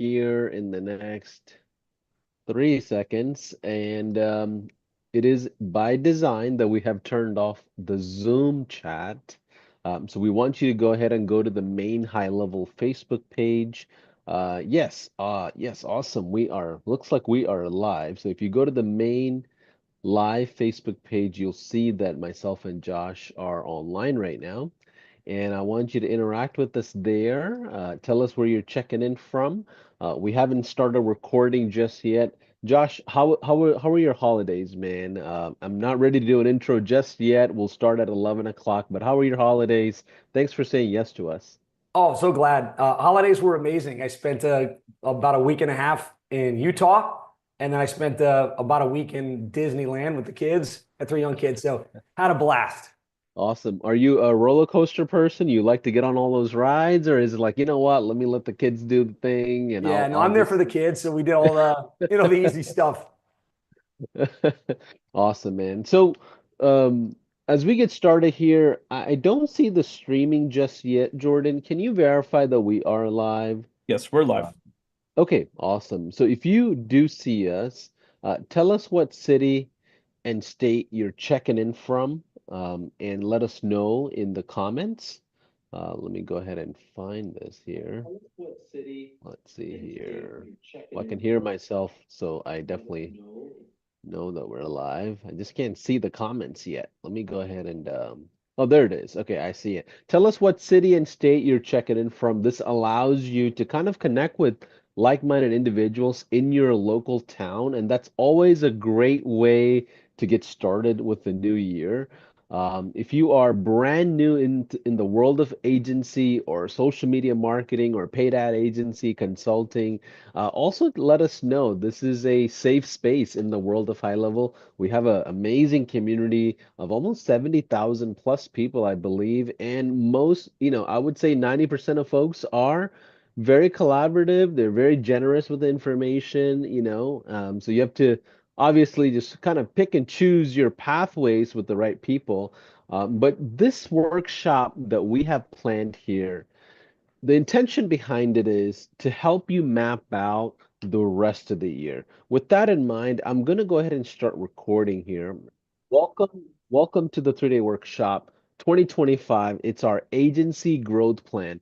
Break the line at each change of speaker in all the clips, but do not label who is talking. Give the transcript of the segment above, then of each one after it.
here in the next 3 seconds. And it is by design that we have turned off the Zoom chat. So we want you to go ahead and go to the main high level Facebook page. Yes, awesome. Looks like we are live. So if you go to the main live Facebook page, you'll see that myself and Josh are online right now. And I want you to interact with us there. Tell us where you're checking in from. We haven't started recording just yet. Josh, how are your holidays, man? I'm not ready to do an intro just yet. We'll start at 11 o'clock, but how are your holidays? Thanks for saying yes to us.
Oh, so glad. Holidays were amazing. I spent about a week and a half in Utah, and then I spent about a week in Disneyland with the kids. I had three young kids, so had a blast.
Awesome. Are you a roller coaster person? You like to get on all those rides, or is it like, you know what, let me let the kids do the thing and
Yeah, no,
I'll
I'm there for
just
the kids, so we did all the easy stuff.
Awesome, man. So, as we get started here, I don't see the streaming just yet, Jordan. Can you verify that we are live?
Yes, we're
Uh,
live.
okay, awesome. So if you do see us, tell us what city and state you're checking in from, and let us know in the comments. Let me go ahead and find this here. Tell us what city Let's see and state here. You're checking Well, I can in hear from. Myself, so I definitely know that we're live. I just can't see the comments yet. Let me go ahead and oh, there it is. Okay, I see it. Tell us what city and state you're checking in from. This allows you to kind of connect with like-minded individuals in your local town, and that's always a great way to get started with the new year. If you are brand new in the world of agency or social media marketing or paid ad agency consulting, also let us know. This is a safe space in the world of high level. We have an amazing community of almost 70,000 plus people, I believe, and I would say 90% of folks are very collaborative. They're very generous with the information, so you have to obviously just kind of pick and choose your pathways with the right people. But this workshop that we have planned here, the intention behind it is to help you map out the rest of the year. With that in mind, I'm going to go ahead and start recording here. Welcome to the 3-day workshop 2025. It's our agency growth plan.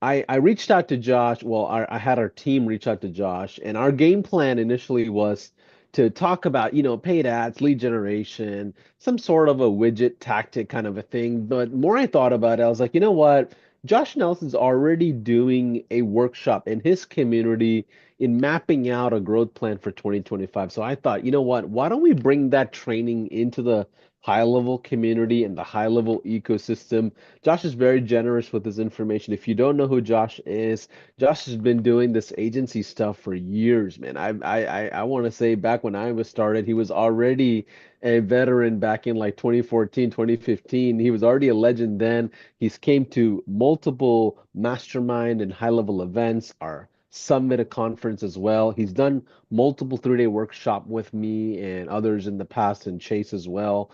I reached out to Josh. Well, I had our team reach out to Josh, and our game plan initially was to talk about, paid ads, lead generation, some sort of a widget tactic kind of a thing. But more I thought about it, I was like, you know what? Josh Nelson's already doing a workshop in his community in mapping out a growth plan for 2025. So I thought, you know what? Why don't we bring that training into the high level community and the high level ecosystem? Josh is very generous with his information. If you don't know who Josh is, Josh has been doing this agency stuff for years, man. I want to say back when I was started, he was already a veteran back in like 2014, 2015. He was already a legend then. He's came to multiple mastermind and high level events, our summit, a conference as well. He's done multiple 3-day workshop with me and others in the past, and Chase as well.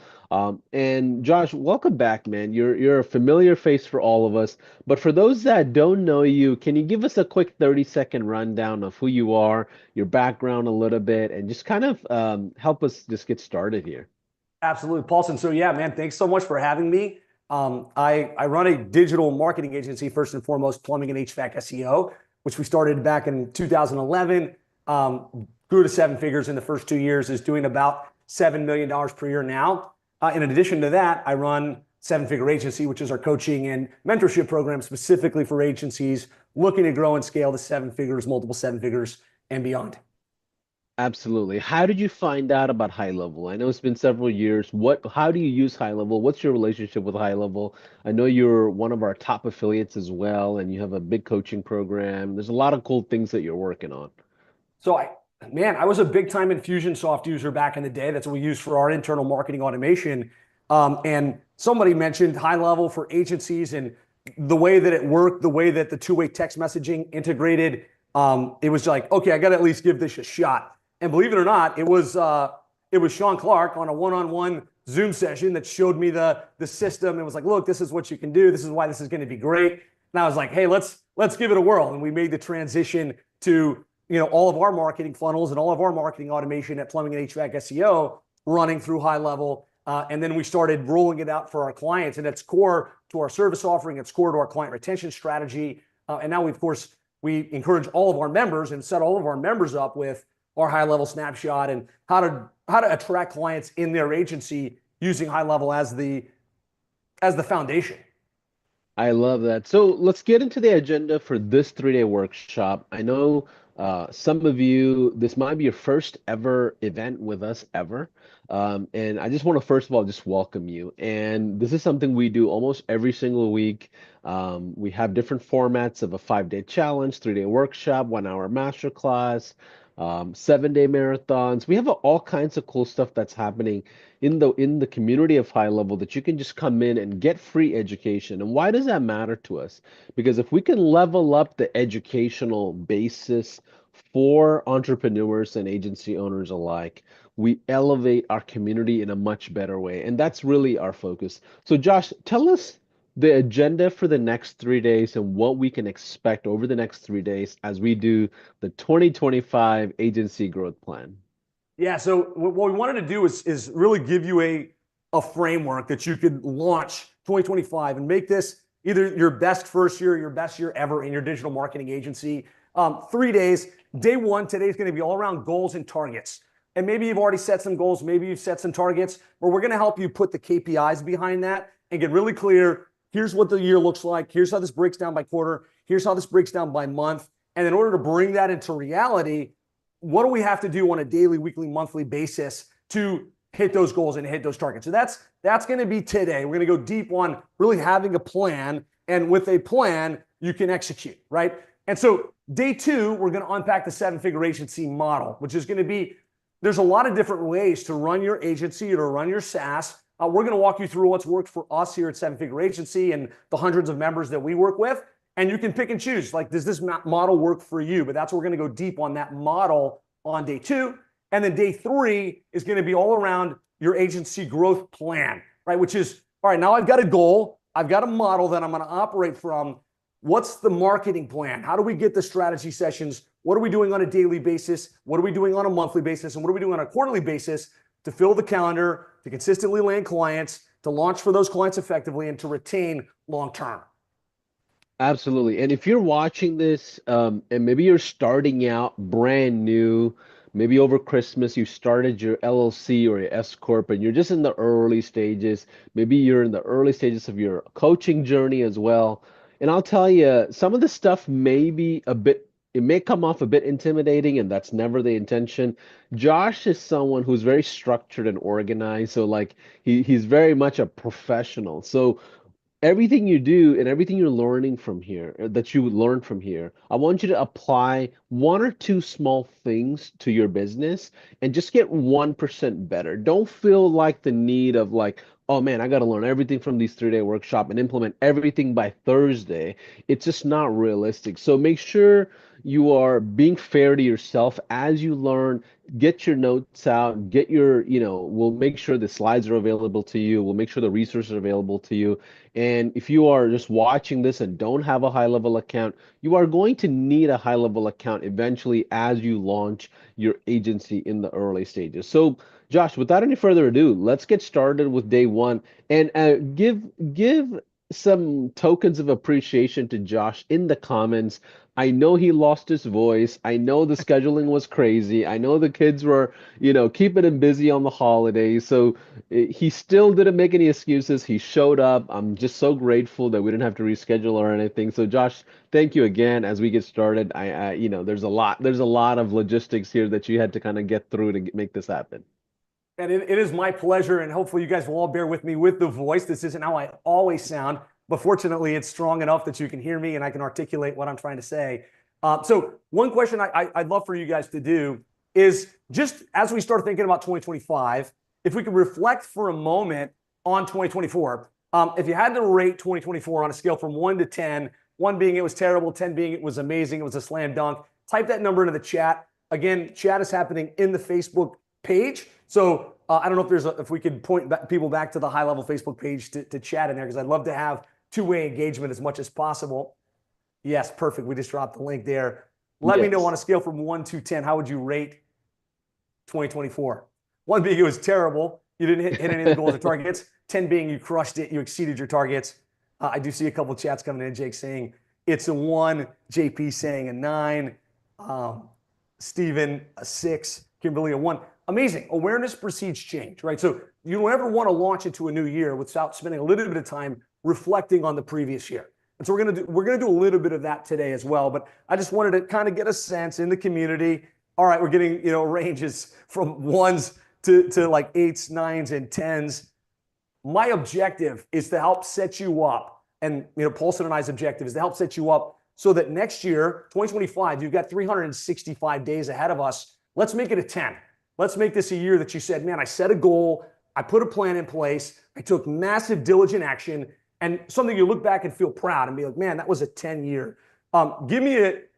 And Josh, welcome back, man. You're a familiar face for all of us, but for those that don't know you, can you give us a quick 30-second rundown of who you are, your background a little bit, and just kind of help us just get started here?
Absolutely, Paulson. So yeah, man, thanks so much for having me. I run a digital marketing agency, first and foremost, plumbing and HVAC SEO, which we started back in 2011. Grew to seven figures in the first 2 years, is doing about $7 million per year now. In addition to that, I run Seven Figure Agency, which is our coaching and mentorship program specifically for agencies looking to grow and scale to seven figures, multiple seven figures, and beyond.
Absolutely. How did you find out about High Level? I know it's been several years. How do you use High Level? What's your relationship with High Level? I know you're one of our top affiliates as well, and you have a big coaching program. There's a lot of cool things that you're working on.
So I was a big time Infusionsoft user back in the day. That's what we use for our internal marketing automation. And somebody mentioned High Level for agencies and the way that it worked, the way that the two-way text messaging integrated. It was like, okay, I got to at least give this a shot. And believe it or not, it was Sean Clark on a one-on-one Zoom session that showed me the system. It was like, look, this is what you can do. This is why this is going to be great. And I was like, hey, let's give it a whirl. And we made the transition to all of our marketing funnels and all of our marketing automation at Plumbing and HVAC SEO running through HighLevel. And then we started rolling it out for our clients, and it's core to our service offering. It's core to our client retention strategy. And now, of course, we encourage all of our members and set all of our members up with our HighLevel snapshot and how to attract clients in their agency using HighLevel as the foundation.
I love that. So let's get into the agenda for this 3-day workshop. I know some of you, this might be your first ever event with us ever. And I just want to first of all just welcome you. And this is something we do almost every single week. We have different formats of a 5-day challenge, 3-day workshop, 1-hour masterclass, 7-day marathons. We have all kinds of cool stuff that's happening in the community of HighLevel that you can just come in and get free education. And why does that matter to us? Because if we can level up the educational basis for entrepreneurs and agency owners alike, we elevate our community in a much better way. And that's really our focus. So Josh, tell us the agenda for the next 3 days and what we can expect over the next 3 days as we do the 2025 agency growth plan.
Yeah, so what we wanted to do is really give you a framework that you could launch 2025 and make this either your best first year, your best year ever in your digital marketing agency. 3 days. Day one, today is going to be all around goals and targets. And maybe you've already set some goals, maybe you've set some targets, but we're going to help you put the KPIs behind that and get really clear. Here's what the year looks like. Here's how this breaks down by quarter. Here's how this breaks down by month. And in order to bring that into reality, what do we have to do on a daily, weekly, monthly basis to hit those goals and hit those targets? So that's going to be today. We're going to go deep on really having a plan. And with a plan, you can execute, right? And so day two, we're going to unpack the 7-figure agency model, which is going to be, there's a lot of different ways to run your agency or to run your SaaS. We're going to walk you through what's worked for us here at 7-figure agency and the hundreds of members that we work with. And you can pick and choose, like, does this model work for you? But that's what we're going to go deep on that model on day two. And then day three is going to be all around your agency growth plan, right? Which is, all right, now I've got a goal. I've got a model that I'm going to operate from. What's the marketing plan? How do we get the strategy sessions? What are we doing on a daily basis? What are we doing on a monthly basis? And what are we doing on a quarterly basis to fill the calendar, to consistently land clients, to launch for those clients effectively, and to retain long-term?
Absolutely. And if you're watching this, and maybe you're starting out brand new, maybe over Christmas you started your LLC or your S Corp and you're just in the early stages, maybe you're in the early stages of your coaching journey as well. And I'll tell you, some of the stuff may be it may come off a bit intimidating, and that's never the intention. Josh is someone who's very structured and organized. So like he's very much a professional. So everything you do and everything you're learning from here, that you learn from here, I want you to apply 1 or 2 small things to your business and just get 1% better. Don't feel like the need of like, oh man, I got to learn everything from these 3-day workshop and implement everything by Thursday. It's just not realistic. So make sure you are being fair to yourself as you learn. Get your notes out, get your, we'll make sure the slides are available to you. We'll make sure the resources are available to you. And if you are just watching this and don't have a HighLevel account, you are going to need a HighLevel account eventually as you launch your agency in the early stages. So, Josh, without any further ado, let's get started with day one and give some tokens of appreciation to Josh in the comments. I know he lost his voice. I know the scheduling was crazy. I know the kids were, keeping him busy on the holidays. So he still didn't make any excuses. He showed up. I'm just so grateful that we didn't have to reschedule or anything. So Josh, thank you again. As we get started, there's a lot of logistics here that you had to kind of get through to make this happen.
And it is my pleasure, and hopefully you guys will all bear with me with the voice. This isn't how I always sound, but fortunately it's strong enough that you can hear me and I can articulate what I'm trying to say. So one question I'd love for you guys to do is, just as we start thinking about 2025, if we could reflect for a moment on 2024. If you had to rate 2024 on a scale from 1 to 10, 1 being it was terrible, 10 being it was amazing, it was a slam dunk, type that number into the chat. Again, chat is happening in the Facebook page. So I don't know if we could point people back to the HighLevel Facebook page to chat in there, because I'd love to have two-way engagement as much as possible. Yes, perfect. We just dropped the link there. Let me know on
Yes.
a scale from 1 to 10, how would you rate 2024? 1 being it was terrible. You didn't hit any of the goals or targets. 10 being you crushed it. You exceeded your targets. I do see a couple of chats coming in. Jake saying it's a 1. JP saying a 9. Steven a 6. Kimberly a 1. Amazing. Awareness precedes change, right? So you don't ever want to launch into a new year without spending a little bit of time reflecting on the previous year. And so we're gonna do a little bit of that today as well. But I just wanted to kind of get a sense in the community. All right, we're getting ranges from 1s to like 8s, 9s, and 10s. My objective is to help set you up, and Paulson and I's objective is to help set you up so that next year, 2025, you've got 365 days ahead of us. Let's make it a 10. Let's make this a year that you said, man, I set a goal, I put a plan in place, I took massive diligent action, and something you look back and feel proud and be like, man, that was a 10-year. Give me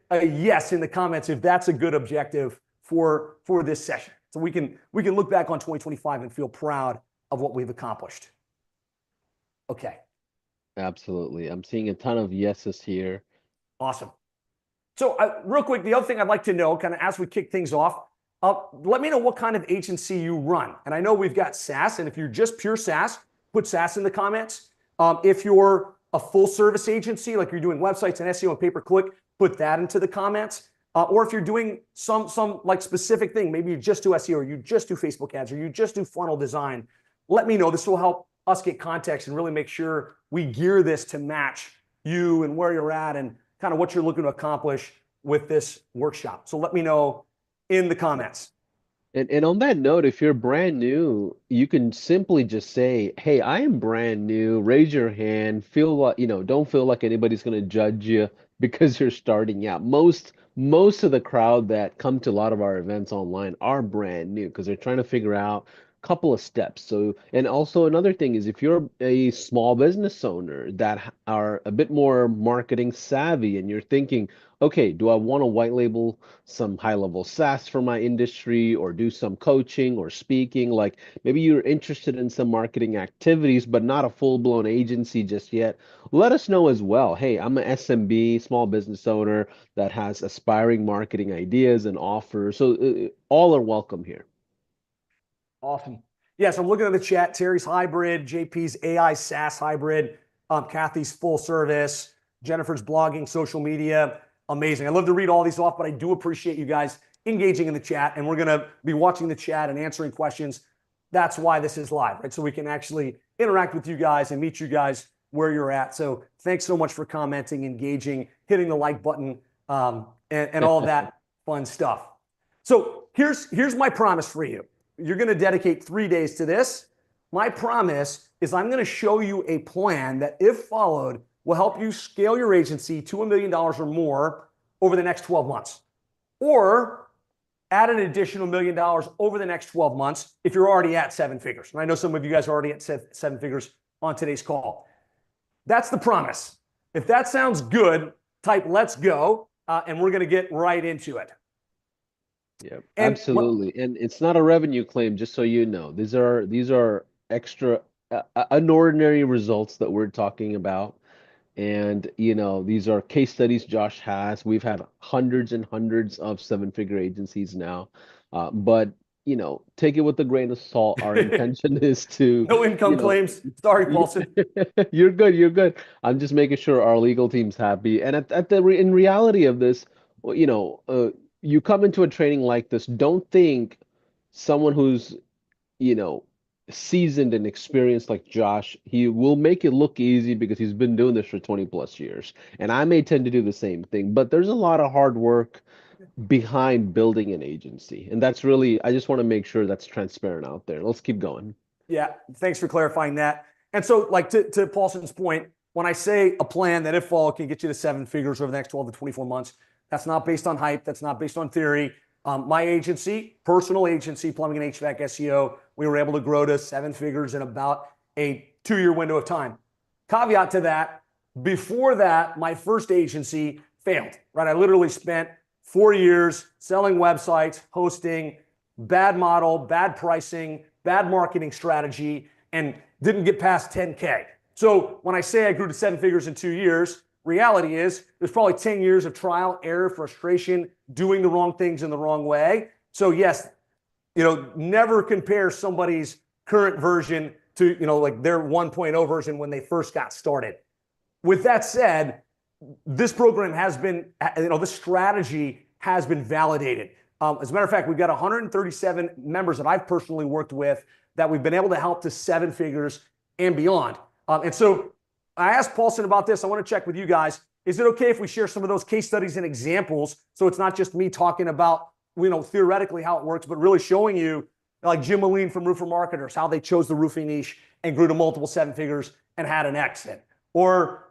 a yes in the comments if that's a good objective for this session. So we can look back on 2025 and feel proud of what we've accomplished. Okay,
Absolutely. I'm seeing a ton of yeses here.
awesome. So real quick, the other thing I'd like to know, kind of as we kick things off, let me know what kind of agency you run. And I know we've got SaaS, and if you're just pure SaaS, put SaaS in the comments. If you're a full service agency, like you're doing websites and SEO and pay-per-click, put that into the comments. Or if you're doing some like specific thing, maybe you just do SEO, or you just do Facebook ads, or you just do funnel design, let me know. This will help us get context and really make sure we gear this to match you and where you're at and kind of what you're looking to accomplish with this workshop. So let me know in the comments.
And on that note, if you're brand new, you can simply just say, "Hey, I am brand new." Raise your hand. Feel like, don't feel like anybody's going to judge you because you're starting out. Most of the crowd that come to a lot of our events online are brand new because they're trying to figure out a couple of steps. So, and also another thing is if you're a small business owner that are a bit more marketing savvy and you're thinking, "Okay, do I want to white label some high level SaaS for my industry or do some coaching or speaking?" Like maybe you're interested in some marketing activities, but not a full blown agency just yet. Let us know as well. Hey, I'm an SMB, small business owner that has aspiring marketing ideas and offers. So all are welcome here.
Awesome. Yes, I'm looking at the chat. Terry's hybrid, JP's AI SaaS hybrid, Kathy's full service, Jennifer's blogging, social media. Amazing. I love to read all these off, but I do appreciate you guys engaging in the chat, and we're going to be watching the chat and answering questions. That's why this is live, right? So we can actually interact with you guys and meet you guys where you're at. So thanks so much for commenting, engaging, hitting the like button, and all that fun stuff. So here's my promise for you. You're going to dedicate 3 days to this. My promise is I'm going to show you a plan that, if followed, will help you scale your agency to $1 million or more over the next 12 months. Or add an additional $1 million over the next 12 months if you're already at 7 figures. And I know some of you guys are already at 7 figures on today's call. That's the promise. If that sounds good, type "let's go," and we're going to get right into it.
Yeah,
And
absolutely. And it's not a revenue claim, just so you know. These are extra unordinary results that we're talking about. And these are case studies Josh has. We've had hundreds and hundreds of seven-figure agencies now. But take it with a grain of salt. Our intention is to,
no income claims. Sorry, Paulson.
you're good, you're good. I'm just making sure our legal team's happy. And in reality of this, well, you come into a training like this, don't think someone who's, you know, seasoned and experienced like Josh, he will make it look easy because he's been doing this for 20 plus years. And I may tend to do the same thing, but there's a lot of hard work behind building an agency. And that's really, I just want to make sure that's transparent out there. Let's keep going.
Yeah, thanks for clarifying that. And so, like to Paulson's point, when I say a plan that, if followed, can get you to 7 figures over the next 12 to 24 months, that's not based on hype. That's not based on theory. My agency, personal agency, plumbing and HVAC SEO, we were able to grow to 7 figures in about a 2-year window of time. Caveat to that, before that, my first agency failed, right? I literally spent 4 years selling websites, hosting, bad model, bad pricing, bad marketing strategy, and didn't get past 10K. So when I say I grew to 7 figures in 2 years, reality is there's probably 10 years of trial, error, frustration, doing the wrong things in the wrong way. So yes, never compare somebody's current version to, like their 1.0 version when they first got started. With that said, this program has been, this strategy has been validated. As a matter of fact, we've got 137 members that I've personally worked with that we've been able to help to 7 figures and beyond. And so I asked Paulson about this. I want to check with you guys. Is it okay if we share some of those case studies and examples? So it's not just me talking about, theoretically how it works, but really showing you, like Jim Moline from Roofer Marketers, how they chose the roofing niche and grew to multiple 7 figures and had an exit. Or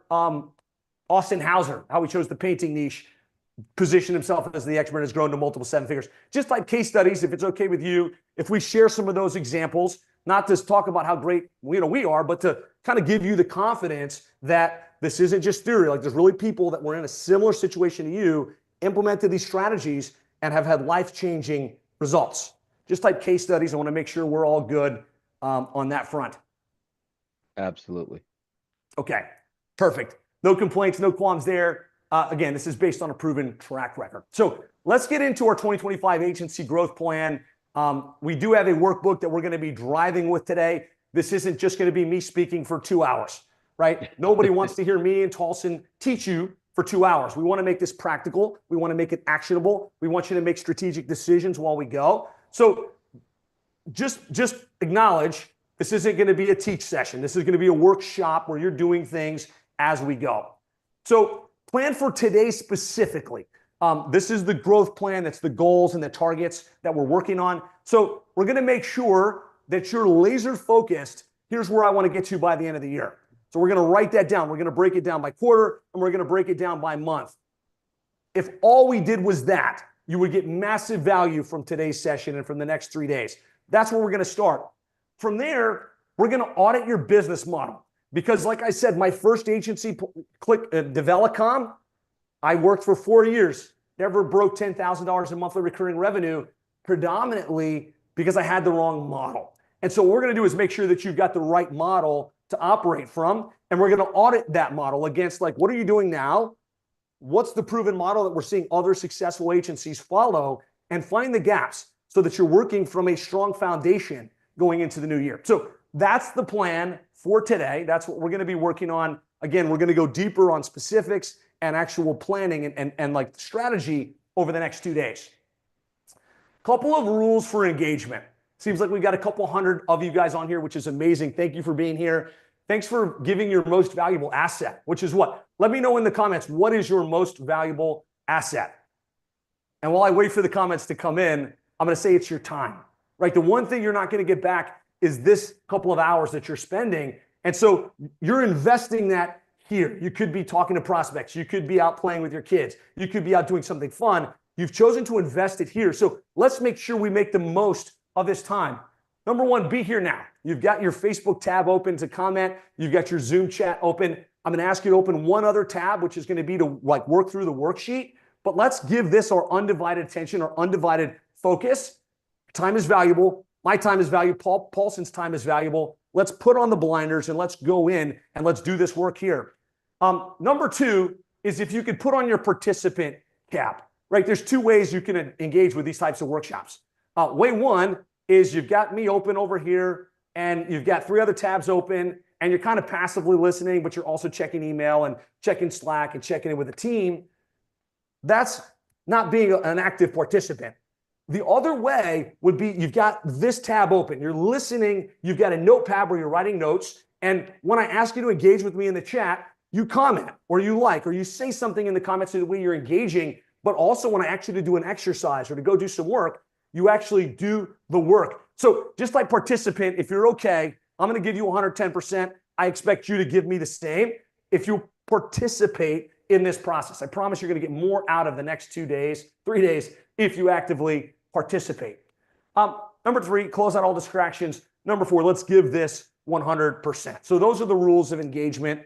Austin Hauser, how he chose the painting niche, positioned himself as the expert, and has grown to multiple 7 figures. Just like case studies, if it's okay with you, if we share some of those examples, not to talk about how great we are, but to kind of give you the confidence that this isn't just theory. Like there's really people that were in a similar situation to you, implemented these strategies, and have had life-changing results. Just like case studies, I want to make sure we're all good on that front.
Absolutely.
Okay, perfect. No complaints, no qualms there. Again, this is based on a proven track record. So let's get into our 2025 agency growth plan. We do have a workbook that we're going to be driving with today. This isn't just going to be me speaking for 2 hours, right? Nobody wants to hear me and Tolson teach you for 2 hours. We want to make this practical. We want to make it actionable. We want you to make strategic decisions while we go. So just acknowledge this isn't going to be a teach session. This is going to be a workshop where you're doing things as we go. So plan for today specifically. This is the growth plan. That's the goals and the targets that we're working on. So we're going to make sure that you're laser focused. Here's where I want to get to by the end of the year. So we're going to write that down. We're going to break it down by quarter, and we're going to break it down by month. If all we did was that, you would get massive value from today's session and from the next 3 days. That's where we're going to start. From there, we're going to audit your business model. Because like I said, my first agency, Develicom, I worked for 4 years, never broke $10,000 in monthly recurring revenue, predominantly because I had the wrong model. And so what we're going to do is make sure that you've got the right model to operate from, and we're going to audit that model against, like, what are you doing now? What's the proven model that we're seeing other successful agencies follow, and find the gaps so that you're working from a strong foundation going into the new year. So that's the plan for today. That's what we're going to be working on. Again, we're going to go deeper on specifics and actual planning and like strategy over the next 2 days. Couple of rules for engagement. Seems like we've got a couple hundred of you guys on here, which is amazing. Thank you for being here. Thanks for giving your most valuable asset, which is what? Let me know in the comments, what is your most valuable asset? And while I wait for the comments to come in, I'm going to say it's your time, right? The one thing you're not going to get back is this couple of hours that you're spending. And so you're investing that here. You could be talking to prospects. You could be out playing with your kids. You could be out doing something fun. You've chosen to invest it here. So let's make sure we make the most of this time. Number one, be here now. You've got your Facebook tab open to comment. You've got your Zoom chat open. I'm going to ask you to open one other tab, which is going to be to like work through the worksheet. But let's give this our undivided attention, our undivided focus. Time is valuable. My time is valuable. Paulson's time is valuable. Let's put on the blinders and let's go in and let's do this work here. Number two is if you could put on your participant cap, right? There's 2 ways you can engage with these types of workshops. Way one is you've got me open over here and you've got 3 other tabs open and you're kind of passively listening, but you're also checking email and checking Slack and checking in with the team. That's not being an active participant. The other way would be you've got this tab open. You're listening. You've got a notepad where you're writing notes. And when I ask you to engage with me in the chat, you comment or you like or you say something in the comments in the way you're engaging. But also when I ask you to do an exercise or to go do some work, you actually do the work. So just like participant, if you're okay, I'm going to give you 110%. I expect you to give me the same. If you participate in this process, I promise you're going to get more out of the next 2 days, 3 days, if you actively participate. Number 3, close out all distractions. Number 4, let's give this 100%. So those are the rules of engagement.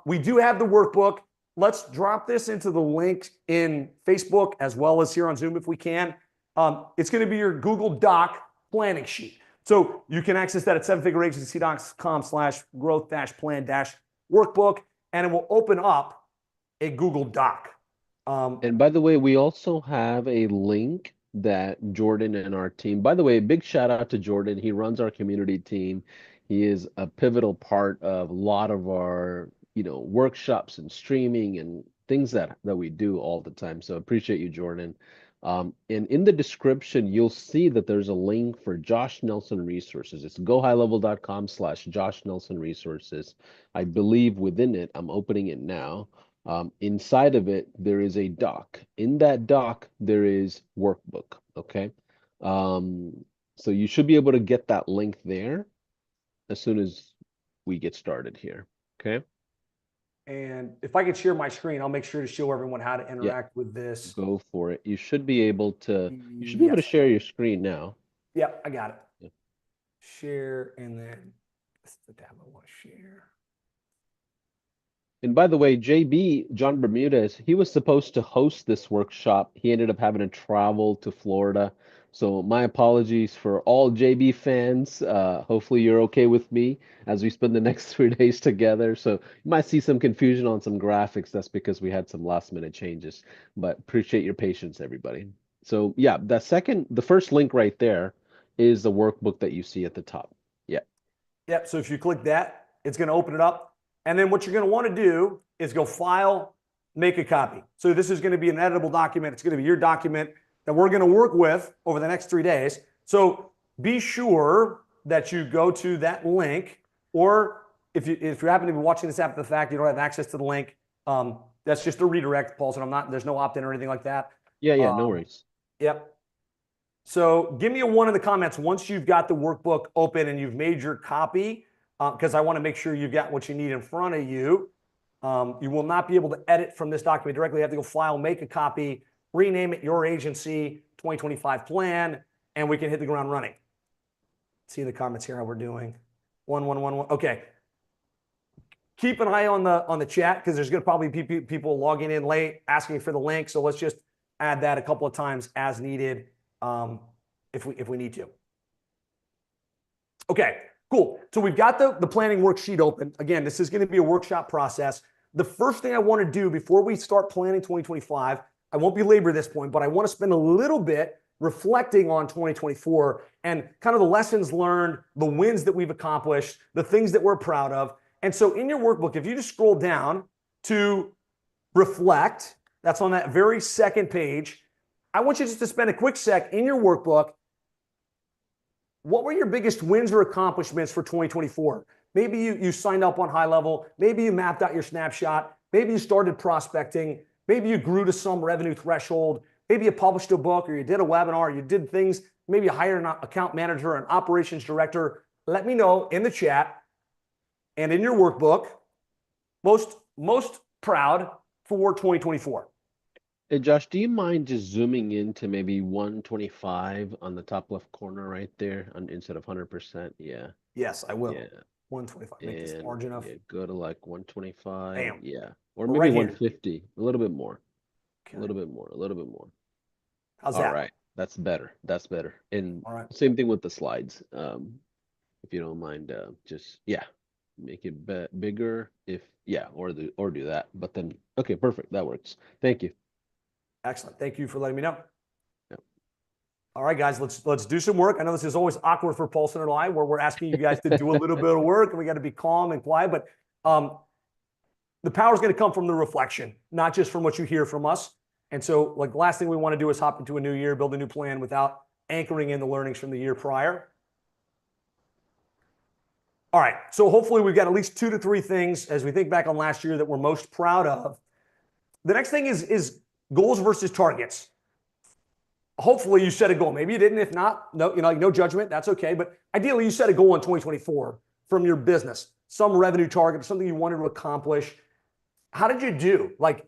We do have the workbook. Let's drop this into the link in Facebook as well as here on Zoom if we can. It's going to be your Google Doc planning sheet. So you can access that at 7figureagency.com/growth-plan-workbook, and it will open up a Google Doc.
And by the way, we also have a link that Jordan and our team, by the way, big shout out to Jordan. He runs our community team. He is a pivotal part of a lot of our, workshops and streaming and things that we do all the time. So appreciate you, Jordan. And in the description, you'll see that there's a link for Josh Nelson Resources. It's gohighlevel.com/Josh Nelson Resources. I believe within it, I'm opening it now. Inside of it, there is a doc. In that doc, there is workbook. Okay. So you should be able to get that link there as soon as we get started here. Okay.
And if I could share my screen, I'll make sure to show everyone how to
Yeah,
interact with this.
go for it. You should be able to
Yes.
share your screen now.
Yep, I got it.
Yeah.
Share, and then this is the tab I want to share.
And by the way, JB, John Bermudez, he was supposed to host this workshop. He ended up having to travel to Florida. So my apologies for all JB fans. Hopefully you're okay with me as we spend the next 3 days together. So you might see some confusion on some graphics. That's because we had some last minute changes, but appreciate your patience, everybody. So yeah, the first link right there is the workbook that you see at the top. Yeah.
Yep, so if you click that, it's going to open it up. And then what you're going to want to do is go File, Make a Copy. So this is going to be an editable document. It's going to be your document that we're going to work with over the next 3 days. So be sure that you go to that link, or if you happen to be watching this after the fact, you don't have access to the link, that's just a redirect, Paulson. There's no opt-in or anything like that.
Yeah, no worries.
Yep. So give me a 1 in the comments once you've got the workbook open and you've made your copy, because I want to make sure you've got what you need in front of you. You will not be able to edit from this document directly. You have to go File, Make a Copy, rename it Your Agency 2025 Plan, and we can hit the ground running. See the comments here how we're doing. 1. Okay. Keep an eye on the chat, because there's going to probably be people logging in late asking for the link. So let's just add that a couple of times as needed, if we need to. Okay, cool. So we've got the planning worksheet open. Again, this is going to be a workshop process. The first thing I want to do before we start planning 2025, I won't belabor this point, but I want to spend a little bit reflecting on 2024 and kind of the lessons learned, the wins that we've accomplished, the things that we're proud of. And so in your workbook, if you just scroll down to reflect, that's on that very second page, I want you just to spend a quick sec in your workbook. What were your biggest wins or accomplishments for 2024? Maybe you signed up on HighLevel. Maybe you mapped out your snapshot. Maybe you started prospecting. Maybe you grew to some revenue threshold. Maybe you published a book, or you did a webinar, you did things. Maybe you hired an account manager, an operations director. Let me know in the chat and in your workbook, most proud for 2024.
Hey Josh, do you mind just zooming into maybe 125 on the top left corner right there instead of 100%? Yeah.
Yes, I will.
Yeah.
125. Make this large enough.
Yeah, go to like 125.
Bam.
Yeah. Or
We're
maybe
right here.
150. A little bit more.
Okay.
A little bit more. A little bit more.
How's
All
that?
right. That's better. That's better. And
all right,
same thing with the slides. If you don't mind, just make it bigger or do that. But then okay, perfect. That works. Thank you.
Excellent. Thank you for letting me know.
Yep.
All right, guys, let's do some work. I know this is always awkward for Paulson and I, where we're asking you guys to do a little bit of work, and we got to be calm and quiet. But the power is going to come from the reflection, not just from what you hear from us. And so, like, the last thing we want to do is hop into a new year, build a new plan without anchoring in the learnings from the year prior. All right, so hopefully we've got at least 2 to 3 things as we think back on last year that we're most proud of. The next thing is goals versus targets. Hopefully you set a goal. Maybe you didn't. If not, no judgment. That's okay. But ideally, you set a goal in 2024 from your business, some revenue target, something you wanted to accomplish. How did you do? Like,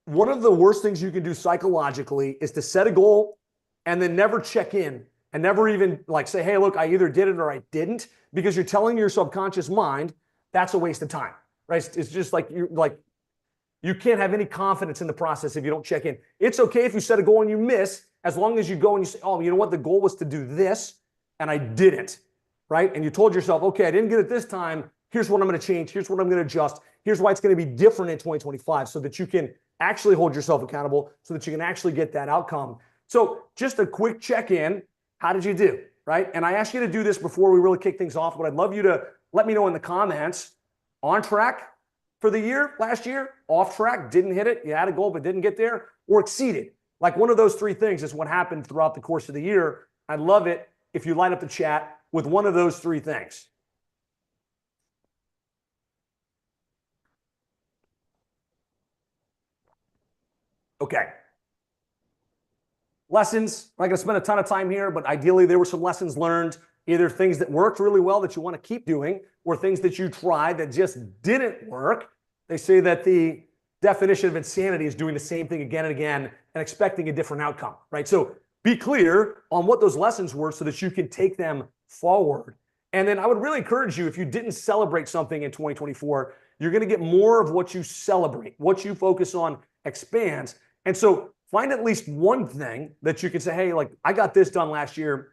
one of the worst things you can do psychologically is to set a goal and then never check in and never even like say, hey, look, I either did it or I didn't, because you're telling your subconscious mind that's a waste of time, right? It's just like you can't have any confidence in the process if you don't check in. It's okay if you set a goal and you miss, as long as you go and you say, oh, you know what? The goal was to do this and I didn't, right? And you told yourself, okay, I didn't get it this time. here's what I'm going to change. Here's what I'm going to adjust. Here's why it's going to be different in 2025 so that you can actually hold yourself accountable, so that you can actually get that outcome. So just a quick check-in. How did you do, right? And I asked you to do this before we really kick things off, but I'd love you to let me know in the comments, on track for the year, last year, off track, didn't hit it, you had a goal but didn't get there, or exceeded. Like one of those three things is what happened throughout the course of the year. I'd love it if you light up the chat with one of those three things. Okay. Lessons, I'm not going to spend a ton of time here, but ideally there were some lessons learned, either things that worked really well that you want to keep doing, or things that you tried that just didn't work. They say that the definition of insanity is doing the same thing again and again and expecting a different outcome, right? So be clear on what those lessons were so that you can take them forward. And then I would really encourage you, if you didn't celebrate something in 2024, you're going to get more of what you celebrate. What you focus on expands. And so find at least one thing that you can say, hey, like I got this done last year.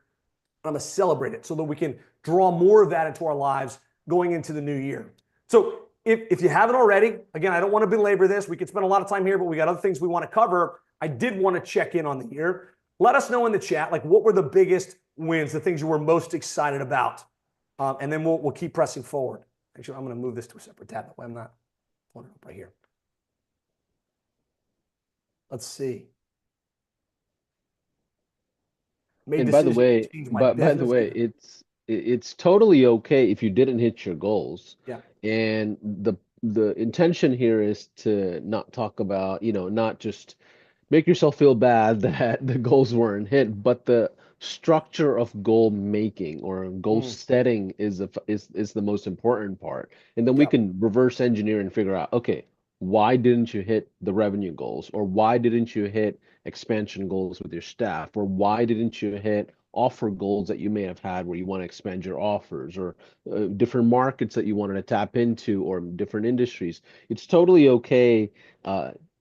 I'm going to celebrate it so that we can draw more of that into our lives going into the new year. So if you haven't already, again, I don't want to belabor this. We could spend a lot of time here, but we got other things we want to cover. I did want to check in on the year. Let us know in the chat, like what were the biggest wins, the things you were most excited about? And then we'll keep pressing forward. Actually, I'm going to move this to a separate tab. That way I'm not pulling it up right here. Let's see.
And by the way, it's totally okay if you didn't hit your goals.
Yeah.
And the intention here is to not talk about, not just make yourself feel bad that the goals weren't hit, but the structure of goal making or goal setting is the most important part. And then we can reverse engineer and figure out, okay, why didn't you hit the revenue goals, or why didn't you hit expansion goals with your staff, or why didn't you hit offer goals that you may have had where you want to expand your offers, or different markets that you wanted to tap into, or different industries. It's totally okay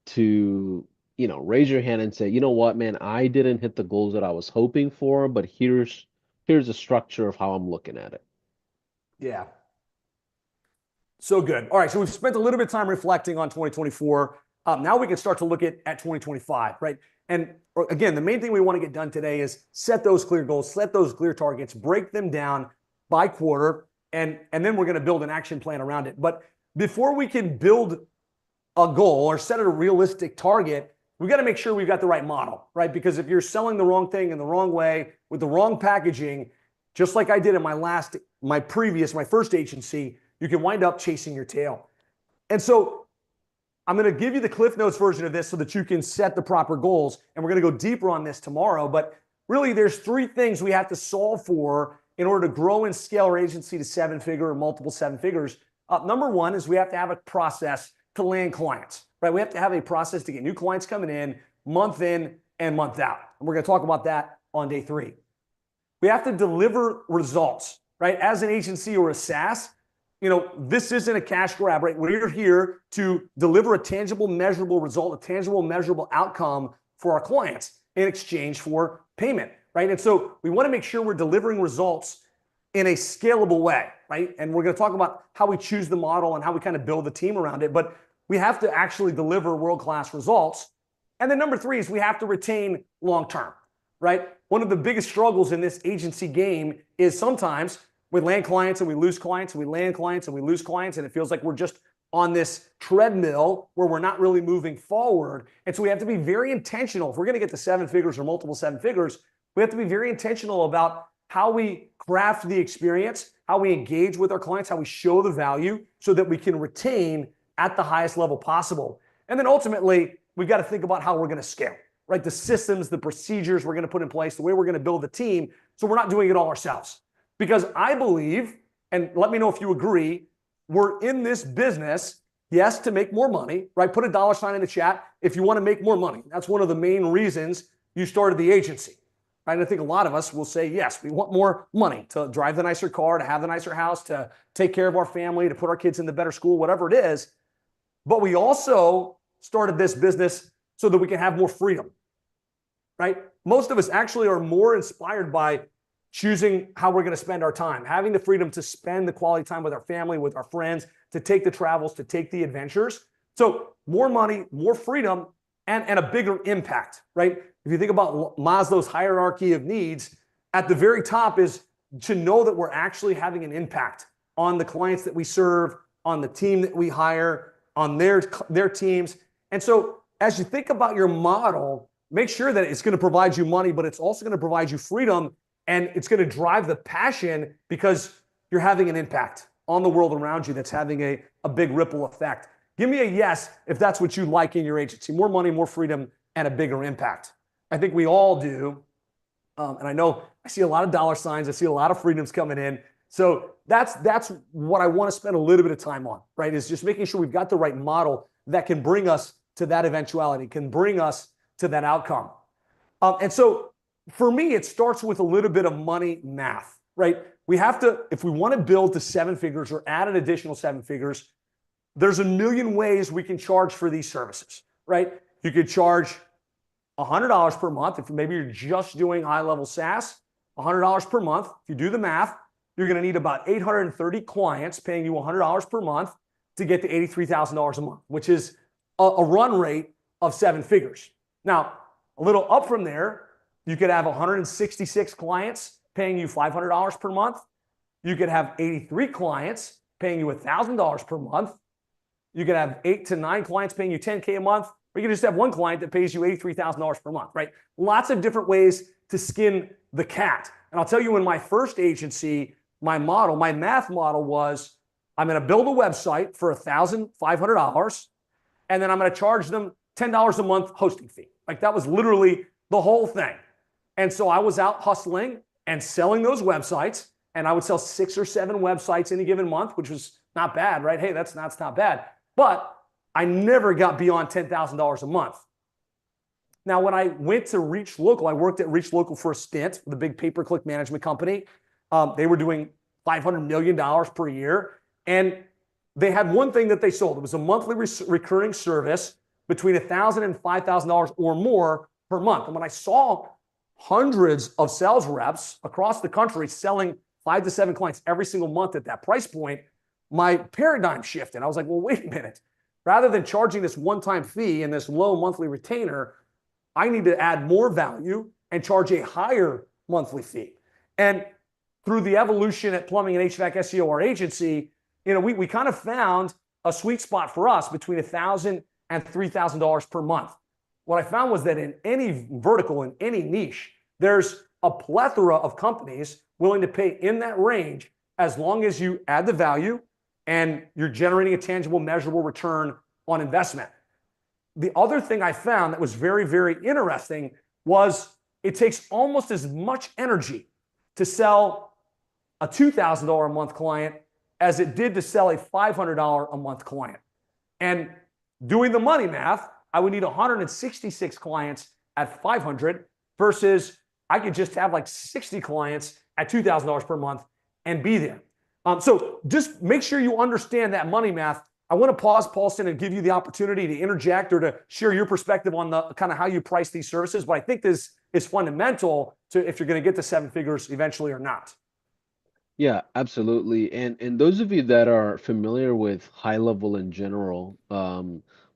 to raise your hand and say, you know what, man, I didn't hit the goals that I was hoping for, but here's the structure of how I'm looking at it.
Yeah. So good. All right. So we've spent a little bit of time reflecting on 2024. Now we can start to look at 2025, right? And again, the main thing we want to get done today is set those clear goals, set those clear targets, break them down by quarter, and then we're going to build an action plan around it. But before we can build a goal or set a realistic target, we got to make sure we've got the right model, right? Because if you're selling the wrong thing in the wrong way with the wrong packaging, just like I did in my first agency, you can wind up chasing your tail. And so I'm going to give you the Cliff Notes version of this so that you can set the proper goals. And we're going to go deeper on this tomorrow. But really, there's three things we have to solve for in order to grow and scale our agency to seven-figure or multiple seven figures. Number one is we have to have a process to land clients, right? We have to have a process to get new clients coming in and month out. And we're going to talk about that on day 3. We have to deliver results, right? As an agency or a SaaS, this isn't a cash grab, right? We're here to deliver a tangible, measurable result, a tangible, measurable outcome for our clients in exchange for payment, right? And so we want to make sure we're delivering results in a scalable way, right? And we're going to talk about how we choose the model and how we kind of build the team around it. But we have to actually deliver world-class results. And then number 3 is we have to retain long-term, right? One of the biggest struggles in this agency game is sometimes we land clients and we lose clients, and we land clients and we lose clients, and it feels like we're just on this treadmill where we're not really moving forward. And so we have to be very intentional. If we're going to get to 7 figures or multiple 7 figures, we have to be very intentional about how we craft the experience, how we engage with our clients, how we show the value so that we can retain at the highest level possible. And then ultimately, we've got to think about how we're going to scale, right? The systems, the procedures we're going to put in place, the way we're going to build the team, so we're not doing it all ourselves. Because I believe, and let me know if you agree, we're in this business, yes, to make more money, right? Put a $ in the chat if you want to make more money. That's one of the main reasons you started the agency, right? And I think a lot of us will say, yes, we want more money to drive the nicer car, to have the nicer house, to take care of our family, to put our kids in the better school, whatever it is. But we also started this business so that we can have more freedom, right? Most of us actually are more inspired by choosing how we're going to spend our time, having the freedom to spend the quality time with our family, with our friends, to take the travels, to take the adventures. So more money, more freedom, and a bigger impact, right? If you think about Maslow's hierarchy of needs, at the very top is to know that we're actually having an impact on the clients that we serve, on the team that we hire, on their teams. And so as you think about your model, make sure that it's going to provide you money, but it's also going to provide you freedom, and it's going to drive the passion because you're having an impact on the world around you that's having a big ripple effect. Give me a yes if that's what you like in your agency. More money, more freedom, and a bigger impact. I think we all do. And I know I see a lot of dollar signs. I see a lot of freedoms coming in. So that's what I want to spend a little bit of time on, right? Is just making sure we've got the right model that can bring us to that eventuality, can bring us to that outcome. And so for me, it starts with a little bit of money math, right? We have to, if we want to build to 7 figures or add an additional 7 figures, there's a million ways we can charge for these services, right? You could charge $100 per month. If maybe you're just doing high-level SaaS, $100 per month. If you do the math, you're going to need about 830 clients paying you $100 per month to get to $83,000 a month, which is a run rate of 7 figures. Now, a little up from there, you could have 166 clients paying you $500 per month. You could have 83 clients paying you $1,000 per month. You could have 8 to 9 clients paying you $10K a month, or you can just have one client that pays you $83,000 per month, right? Lots of different ways to skin the cat. And I'll tell you, in my first agency, my math model was, I'm going to build a website for $1,500, and then I'm going to charge them $10 a month hosting fee. Like, that was literally the whole thing. And so I was out hustling and selling those websites, and I would sell 6 or 7 websites in a given month, which was not bad, right? Hey, that's not bad. But I never got beyond $10,000 a month. Now, when I went to Reach Local, I worked at Reach Local for a stint, the big pay-per-click management company. They were doing $500 million per year. And they had one thing that they sold. It was a monthly recurring service between $1,000 and $5,000 or more per month. And when I saw hundreds of sales reps across the country selling 5 to 7 clients every single month at that price point, my paradigm shifted. I was like, well, wait a minute. Rather than charging this one-time fee and this low monthly retainer, I need to add more value and charge a higher monthly fee. And through the evolution at Plumbing and HVAC SEO, our agency, we kind of found a sweet spot for us between $1,000 and $3,000 per month. What I found was that in any vertical, in any niche, there's a plethora of companies willing to pay in that range as long as you add the value and you're generating a tangible, measurable return on investment. The other thing I found that was very, very interesting was it takes almost as much energy to sell a $2,000 a month client as it did to sell a $500 a month client. And doing the money math, I would need 166 clients at 500 versus I could just have like 60 clients at $2,000 per month and be there. So just make sure you understand that money math. I want to pause, Paulson, and give you the opportunity to interject or to share your perspective on the kind of how you price these services. But I think this is fundamental to if you're going to get to 7 figures eventually or not.
Yeah, absolutely. And those of you that are familiar with HighLevel in general, a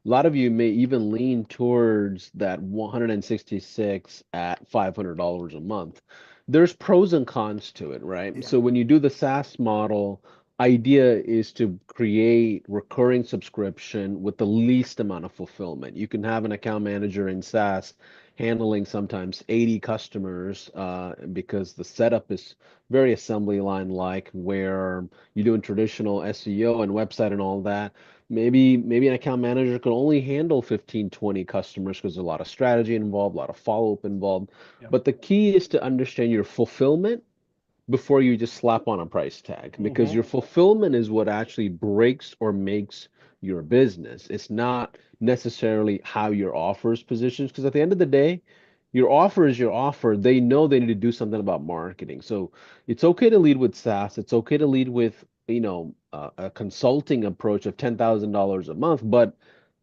lot of you may even lean towards that 166 at $500 a month. There's pros and cons to it, right?
Yeah.
So when you do the SaaS model, idea is to create recurring subscription with the least amount of fulfillment. You can have an account manager in SaaS handling sometimes 80 customers because the setup is very assembly line like, where you're doing traditional SEO and website and all that. Maybe an account manager could only handle 15, 20 customers because there's a lot of strategy involved, a lot of follow-up involved.
Yep.
But the key is to understand your fulfillment before you just slap on a price tag, because your fulfillment is what actually breaks or makes your business. It's not necessarily how your offer is positioned, because at the end of the day, your offer is your offer. They know they need to do something about marketing. So it's okay to lead with SaaS. It's okay to lead with, a consulting approach of $10,000 a month, but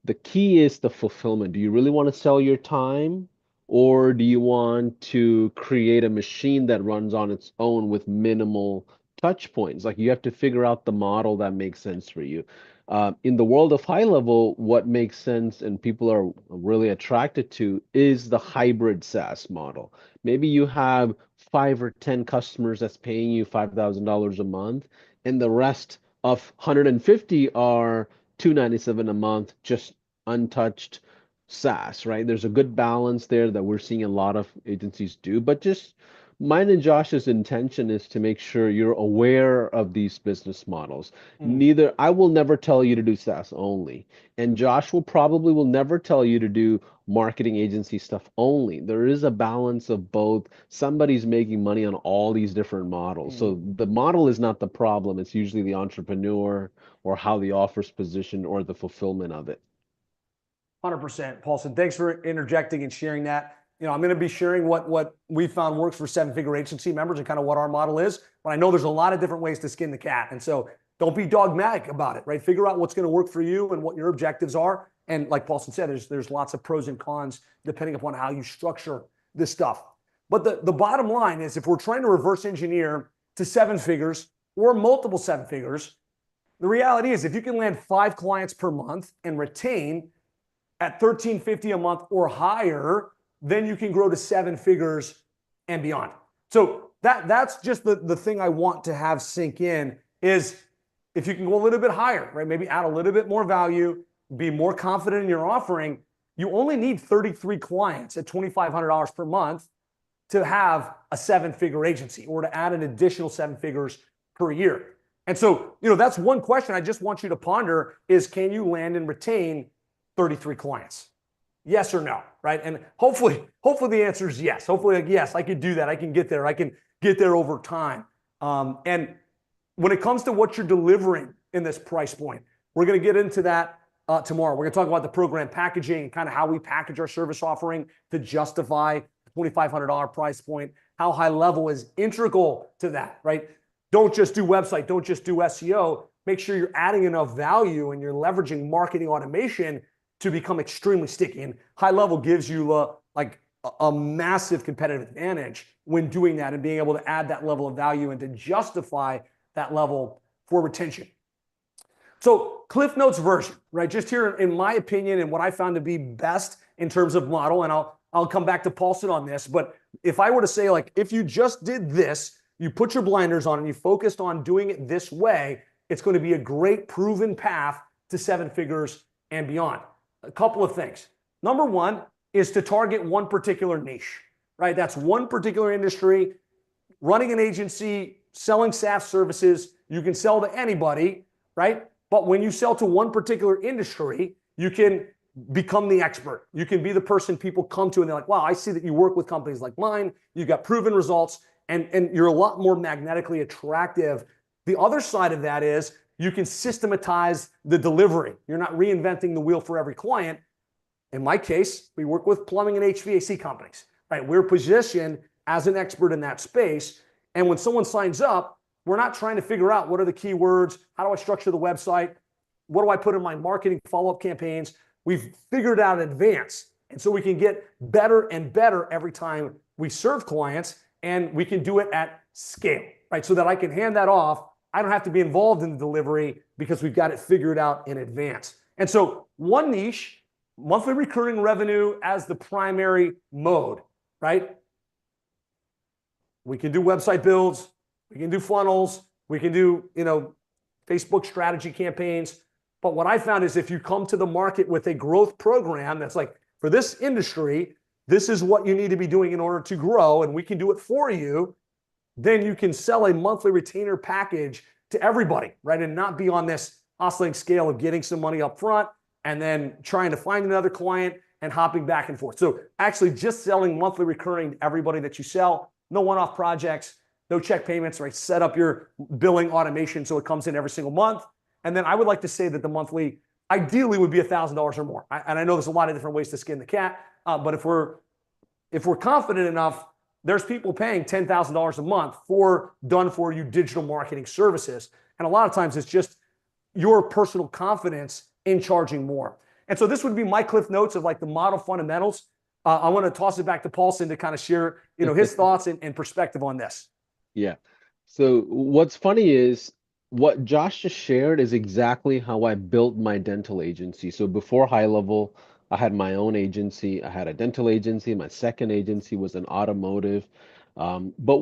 the key is the fulfillment. Do you really want to sell your time, Or do you want to create a machine that runs on its own with minimal touch points? Like you have to figure out the model that makes sense for you. In the world of high level, what makes sense and people are really attracted to is the hybrid SaaS model. Maybe you have 5 or 10 customers that's paying you $5,000 a month, and the rest of 150 are 297 a month, just untouched SaaS, right? There's a good balance there that we're seeing a lot of agencies do, but just mine and Josh's intention is to make sure you're aware of these business models.
Mm,
Neither, I will never tell you to do SaaS only, and Josh will never tell you to do marketing agency stuff only. There is a balance of both. Somebody's making money on all these different models.
mm.
So the model is not the problem. It's usually the entrepreneur or how the offer's positioned or the fulfillment of it.
100%, Paulson. Thanks for interjecting and sharing that. I'm going to be sharing what we found works for seven-figure agency members and kind of what our model is. But I know there's a lot of different ways to skin the cat, and so don't be dogmatic about it. Right? Figure out what's going to work for you and what your objectives are. And like Paulson said, there's lots of pros and cons depending upon how you structure this stuff. But the bottom line is, if we're trying to reverse engineer to seven figures or multiple seven figures, the reality is if you can land 5 clients per month and retain at $1,350 a month or higher, then you can grow to 7 figures and beyond. So that's just the thing I want to have sink in is if you can go a little bit higher, right? Maybe add a little bit more value, be more confident in your offering. You only need 33 clients at $2,500 per month to have a 7-figure agency or to add an additional 7 figures per year. And so, that's one question I just want you to ponder is, can you land and retain 33 clients? Yes or no, right? And hopefully the answer is yes. Hopefully, yes, I can do that. I can get there. I can get there over time. And when it comes to what you're delivering in this price point, we're going to get into that tomorrow. We're going to talk about the program packaging and kind of how we package our service offering to justify the $2,500 price point, how high level is integral to that, right? Don't just do website. Don't just do SEO. Make sure you're adding enough value and you're leveraging marketing automation to become extremely sticky. And high level gives you a massive competitive advantage when doing that and being able to add that level of value and to justify that level for retention. So Cliff Notes version, right? Just here in my opinion and what I found to be best in terms of model, and I'll come back to Paulson on this, but if I were to say, if you just did this, you put your blinders on and you focused on doing it this way, it's going to be a great proven path to 7 figures and beyond. A couple of things. Number one is to target one particular niche, right? That's one particular industry. Running an agency, selling SaaS services, you can sell to anybody, right? But when you sell to one particular industry, you can become the expert. You can be the person people come to and they're like, wow, I see that you work with companies like mine. You've got proven results and you're a lot more magnetically attractive. The other side of that is you can systematize the delivery. You're not reinventing the wheel for every client. In my case, we work with plumbing and HVAC companies, right? We're positioned as an expert in that space. And when someone signs up, we're not trying to figure out what are the keywords, how do I structure the website, what do I put in my marketing follow-up campaigns. We've figured out in advance. And so we can get better and better every time we serve clients, and we can do it at scale, right? So that I can hand that off. I don't have to be involved in the delivery because we've got it figured out in advance. And so one niche, monthly recurring revenue as the primary mode, right? We can do website builds, we can do funnels, we can do, Facebook strategy campaigns. But what I found is if you come to the market with a growth program that's like, for this industry, this is what you need to be doing in order to grow, and we can do it for you, then you can sell a monthly retainer package to everybody, right? And not be on this oscillating scale of getting some money up front and then trying to find another client and hopping back and forth. So actually just selling monthly recurring to everybody that you sell, no one-off projects, no check payments, right? Set up your billing automation so it comes in every single month. And then I would like to say that the monthly ideally would be $1,000 or more. And I know there's a lot of different ways to skin the cat, but if we're confident enough, there's people paying $10,000 a month for done-for-you digital marketing services. And a lot of times it's just your personal confidence in charging more. And so this would be my Cliff Notes of the model fundamentals. I want to toss it back to Paulson to kind of share, his thoughts and perspective on this.
Yeah. So what's funny is what Josh just shared is exactly how I built my dental agency. So before High Level, I had my own agency. I had a dental agency. My second agency was an automotive. But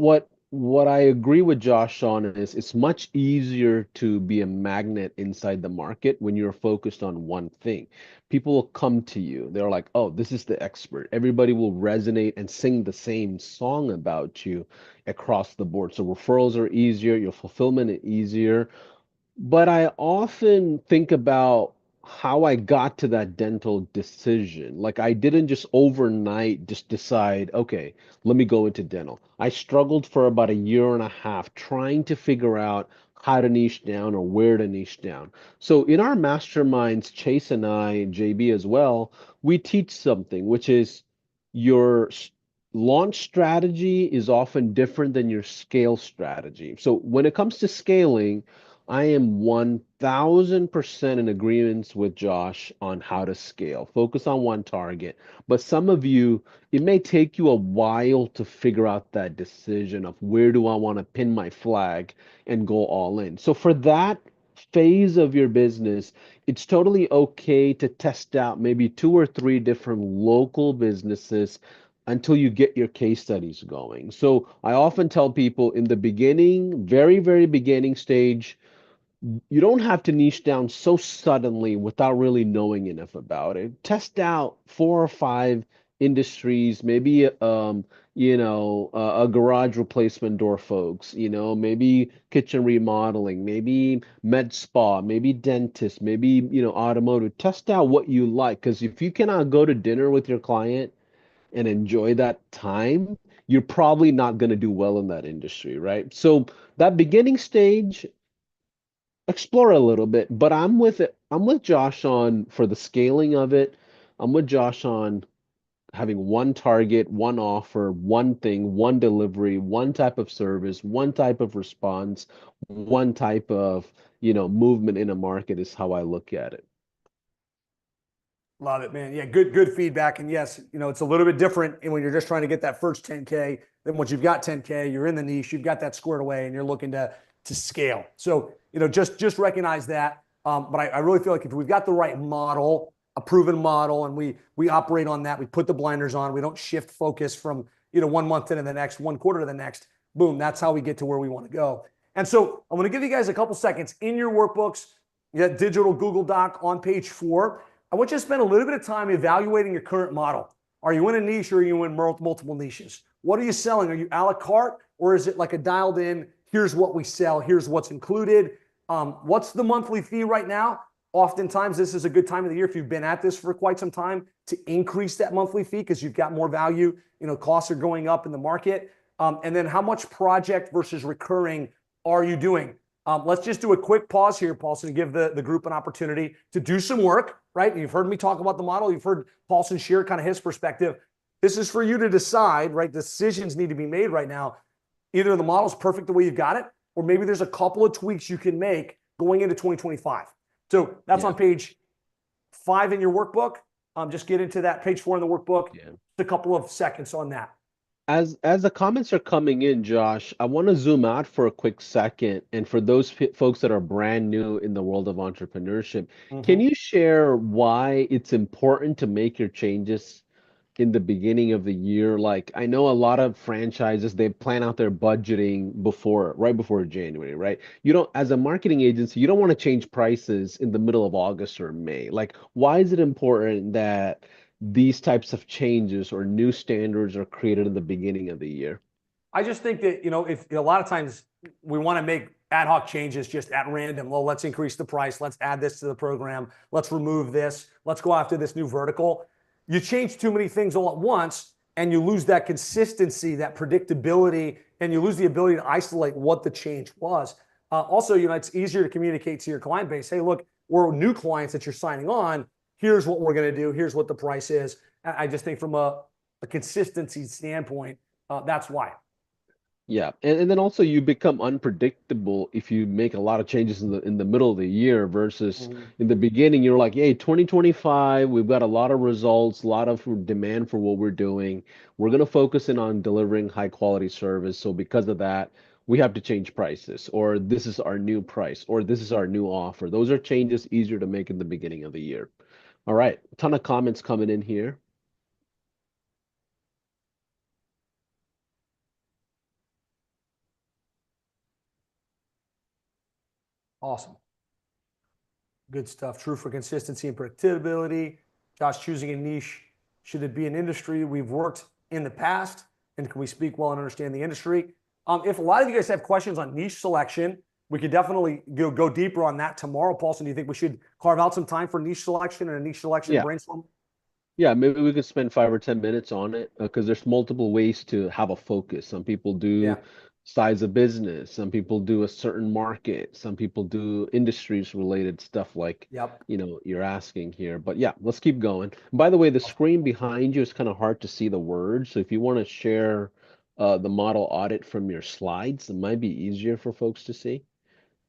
what I agree with Josh on is it's much easier to be a magnet inside the market when you're focused on one thing. People will come to you. They're like, "Oh, this is the expert." Everybody will resonate and sing the same song about you across the board. So referrals are easier, your fulfillment is easier. But I often think about how I got to that dental decision. Like I didn't just overnight just decide, okay, let me go into dental. I struggled for about a year and a half trying to figure out how to niche down or where to niche down. So in our masterminds, Chase and I, and JB as well, we teach something, which is your launch strategy is often different than your scale strategy. So when it comes to scaling, I am 1000% in agreement with Josh on how to scale. Focus on one target. But some of you, it may take you a while to figure out that decision of where do I want to pin my flag and go all in. So for that phase of your business, it's totally okay to test out maybe two or three different local businesses until you get your case studies going. So I often tell people in the beginning, very, very beginning stage, you don't have to niche down so suddenly without really knowing enough about it. Test out four or five industries, maybe a garage replacement door folks, maybe kitchen remodeling, maybe med spa, maybe dentist, maybe automotive. Test out what you like, because if you cannot go to dinner with your client and enjoy that time, you're probably not going to do well in that industry, right? So that beginning stage, explore a little bit, but I'm with it. I'm with Josh on for the scaling of it. I'm with Josh on having one target, one offer, one thing, one delivery, one type of service, one type of response, one type of, movement in a market is how I look at it.
Love it, man. Yeah, good feedback. And yes, it's a little bit different when you're just trying to get that first 10K. Then once you've got 10K, you're in the niche, you've got that squared away, and you're looking to scale. So, just recognize that. But I really feel like if we've got the right model, a proven model, and we operate on that, we put the blinders on, we don't shift focus from 1 month into the next, 1 quarter to the next. Boom, that's how we get to where we want to go. And so I'm going to give you guys a couple seconds in your workbooks, that digital Google Doc on page 4. I want you to spend a little bit of time evaluating your current model. Are you in a niche or are you in multiple niches? What are you selling? Are you a la carte, or is it like a dialed in, here's what we sell, here's what's included? What's the monthly fee right now? Oftentimes, this is a good time of the year if you've been at this for quite some time to increase that monthly fee because you've got more value. Costs are going up in the market. And then how much project versus recurring are you doing? Let's just do a quick pause here, Paulson, and give the group an opportunity to do some work, right? You've heard me talk about the model. You've heard Paulson share kind of his perspective. This is for you to decide, right? Decisions need to be made right now. Either the model's perfect the way you've got it, or maybe there's a couple of tweaks you can make going into 2025. So that's on page 5 in your workbook. Just get into that, page 4 in the workbook.
Yeah.
Just a couple of seconds on that.
As the comments are coming in, Josh, I want to zoom out for a quick second. And for those folks that are brand new in the world of entrepreneurship, can you share why it's important to make your changes in the beginning of the year? Like I know a lot of franchises, they plan out their budgeting right before January, right? You don't, as a marketing agency, you don't want to change prices in the middle of August or May. Like, why is it important that these types of changes or new standards are created in the beginning of the year?
I just think that, if a lot of times we want to make ad hoc changes just at random. Well, let's increase the price. Let's add this to the program. Let's remove this. Let's go after this new vertical. You change too many things all at once and you lose that consistency, that predictability, and you lose the ability to isolate what the change was. Also, it's easier to communicate to your client base. Hey, look, we're new clients that you're signing on. Here's what we're going to do. Here's what the price is. I just think from a consistency standpoint, that's why.
Yeah, and then also you become unpredictable if you make a lot of changes in the middle of the year versus
Mhm.
in the beginning. You're like, hey, 2025, we've got a lot of results, a lot of demand for what we're doing. We're gonna focus in on delivering high quality service. So because of that, we have to change prices, or this is our new price, or this is our new offer. Those are changes easier to make in the beginning of the year. All right, a ton of comments coming in here.
Awesome. Good stuff. True for consistency and predictability. Josh, choosing a niche. Should it be an industry we've worked in the past? And can we speak well and understand the industry? If a lot of you guys have questions on niche selection, we could definitely go deeper on that tomorrow. Paulson, do you think we should carve out some time for niche selection and a niche selection
Yeah.
brainstorm?
Yeah, maybe we could spend 5 or 10 minutes on it because there's multiple ways to have a focus. Some people
Yeah.
do size of business, some people do a certain market, some people do industries related stuff like,
Yep.
you're asking here. But yeah, let's keep going. By the way, the screen behind you is kind of hard to see the words. So if you want to share the model audit from your slides, it might be easier for folks to see.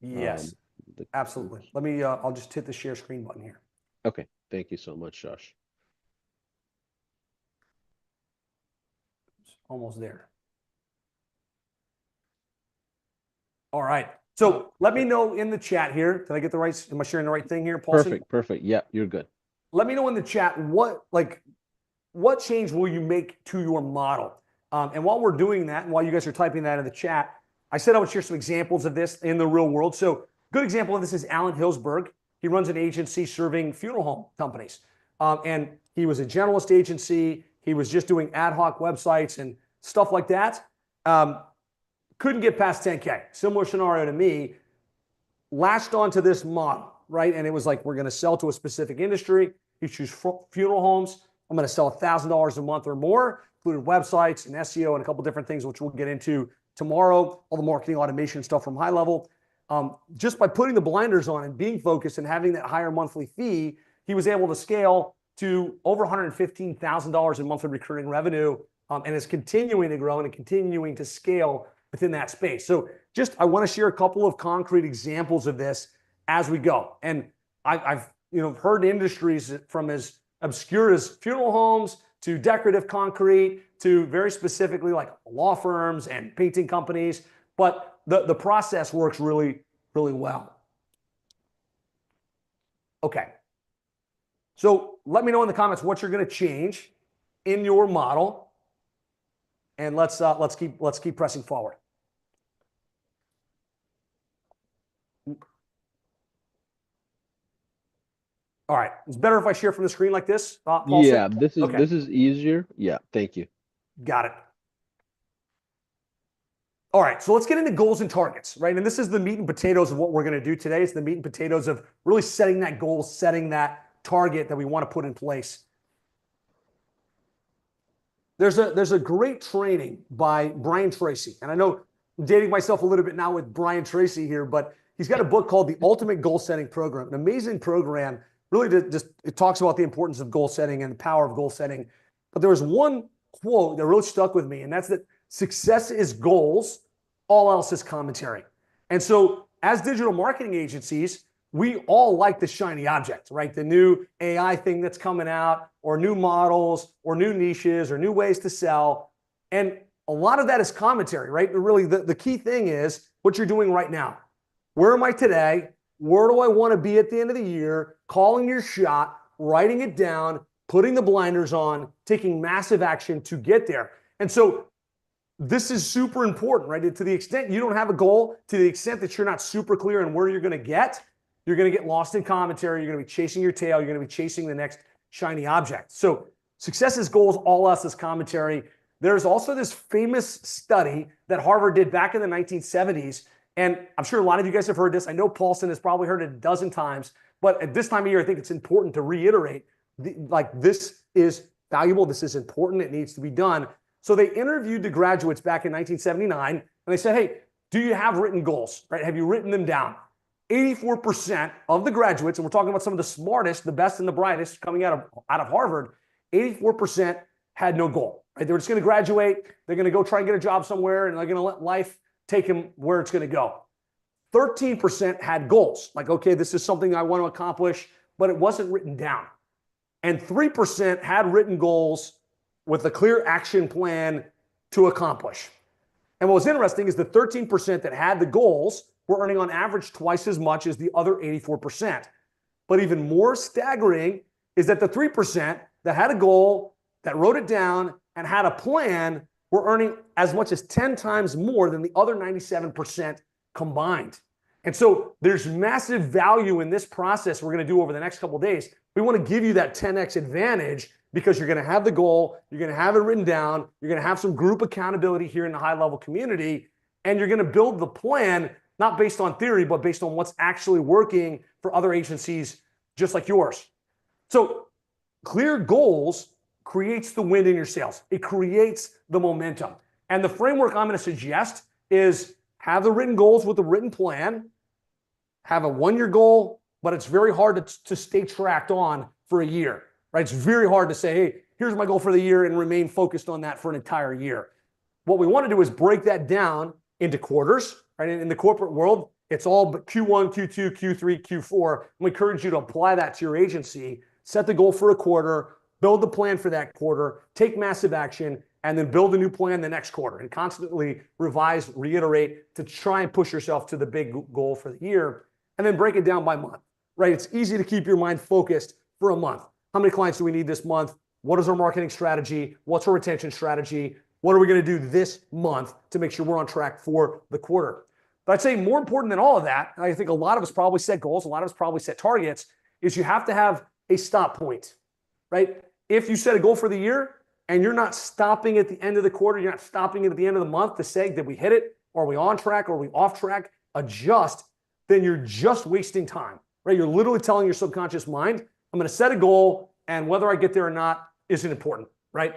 Yes,
Um, the,
absolutely. Let me, I'll just hit the share screen button here.
okay, thank you so much, Josh.
Almost there. All right. So let me
Okay.
know in the chat here. Did I get the right? Am I sharing the right thing here, Paulson?
Perfect, perfect. Yeah, you're good.
Let me know in the chat what change will you make to your model. And while we're doing that, and while you guys are typing that in the chat, I said I would share some examples of this in the real world. So, good example of this is Alan Hillsberg. He runs an agency serving funeral home companies, and he was a generalist agency. He was just doing ad hoc websites and stuff like that. Um, couldn't get past 10K. Similar scenario to me. Latched onto this model, right? And it was like, we're going to sell to a specific industry. You choose funeral homes. I'm going to sell $1,000 a month or more, including websites and SEO and a couple different things, which we'll get into tomorrow. All the marketing automation stuff from HighLevel. Just by putting the blinders on and being focused and having that higher monthly fee, he was able to scale to over $115,000 in monthly recurring revenue, and is continuing to grow and continuing to scale within that space. So just I want to share a couple of concrete examples of this as we go. And I've heard industries from as obscure as funeral homes to decorative concrete to very specifically like law firms and painting companies. But the process works really, really well. Okay. So let me know in the comments what you're going to change in your model, and let's keep pressing forward. All right. It's better if I share from the screen like this, Paulson?
Yeah, this is
Okay.
this is easier. Yeah, thank you.
Got it. All right. So let's get into goals and targets, right? And this is the meat and potatoes of what we're going to do today. It's the meat and potatoes of really setting that goal, setting that target that we want to put in place. There's a great training by Brian Tracy. And I know I'm dating myself a little bit now with Brian Tracy here, but he's got a book called The Ultimate Goal Setting Program, an amazing program. Really, it talks about the importance of goal setting and the power of goal setting. But there was one quote that really stuck with me, and that's that success is goals, all else is commentary. And so, as digital marketing agencies, we all like the shiny object, right? The new AI thing that's coming out, or new models, or new niches, or new ways to sell. And a lot of that is commentary, right? But really, the key thing is what you're doing right now. Where am I today? Where do I want to be at the end of the year? Calling your shot, writing it down, putting the blinders on, taking massive action to get there. And so this is super important, right? To the extent you don't have a goal, to the extent that you're not super clear on where you're going to get lost in commentary. You're going to be chasing your tail. You're going to be chasing the next shiny object. So success is goals, all else is commentary. There's also this famous study that Harvard did back in the 1970s. And I'm sure a lot of you guys have heard this. I know Paulson has probably heard it a dozen times. But at this time of year, I think it's important to reiterate, this is valuable. This is important. It needs to be done. So they interviewed the graduates back in 1979, and they said, hey, do you have written goals, right? Have you written them down? 84% of the graduates, and we're talking about some of the smartest, the best and the brightest coming out of Harvard, 84% had no goal, right? They're just going to graduate. They're going to go try and get a job somewhere, and they're going to let life take them where it's going to go. 13% had goals. Like, okay, this is something I want to accomplish, but it wasn't written down. And 3% had written goals with a clear action plan to accomplish. And what was interesting is the 13% that had the goals were earning on average twice as much as the other 84%. But even more staggering is that the 3% that had a goal, that wrote it down, and had a plan were earning as much as 10 times more than the other 97% combined. And so there's massive value in this process we're going to do over the next couple of days. We want to give you that 10x advantage because you're going to have the goal, you're going to have it written down, you're going to have some group accountability here in the high-level community, and you're going to build the plan not based on theory, but based on what's actually working for other agencies just like yours. So clear goals creates the wind in your sails. It creates the momentum. And the framework I'm going to suggest is have the written goals with a written plan, have a one-year goal, but it's very hard to stay tracked on for a year, right? It's very hard to say, hey, here's my goal for the year and remain focused on that for an entire year. What we want to do is break that down into quarters, right? In the corporate world, it's all Q1, Q2, Q3, Q4. We encourage you to apply that to your agency, set the goal for a quarter, build the plan for that quarter, take massive action, and then build a new plan the next quarter and constantly revise, reiterate to try and push yourself to the big goal for the year, and then break it down by month, right? It's easy to keep your mind focused for a month. How many clients do we need this month? What is our marketing strategy? What's our retention strategy? What are we going to do this month to make sure we're on track for the quarter? But I'd say more important than all of that, and I think a lot of us probably set goals, a lot of us probably set targets, is you have to have a stop point, right? If you set a goal for the year and you're not stopping at the end of the quarter, you're not stopping at the end of the month to say, did we hit it? Are we on track? Are we off track? Adjust, then you're just wasting time, right? You're literally telling your subconscious mind, I'm going to set a goal, and whether I get there or not isn't important, right?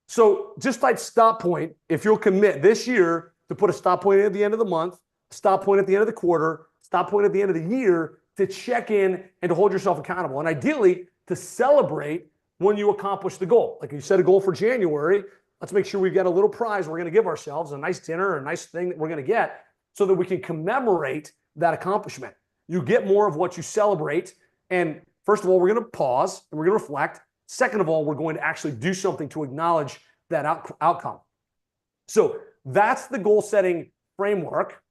So just type stop point if you'll commit this year to put a stop point at the end of the month, stop point at the end of the quarter, stop point at the end of the year to check in and to hold yourself accountable. And ideally, to celebrate when you accomplish the goal. Like if you set a goal for January, let's make sure we've got a little prize we're going to give ourselves, a nice dinner, a nice thing that we're going to get so that we can commemorate that accomplishment. You get more of what you celebrate. And first of all, we're going to pause and we're going to reflect. Second of all, we're going to actually do something to acknowledge that outcome. So that's the goal setting framework.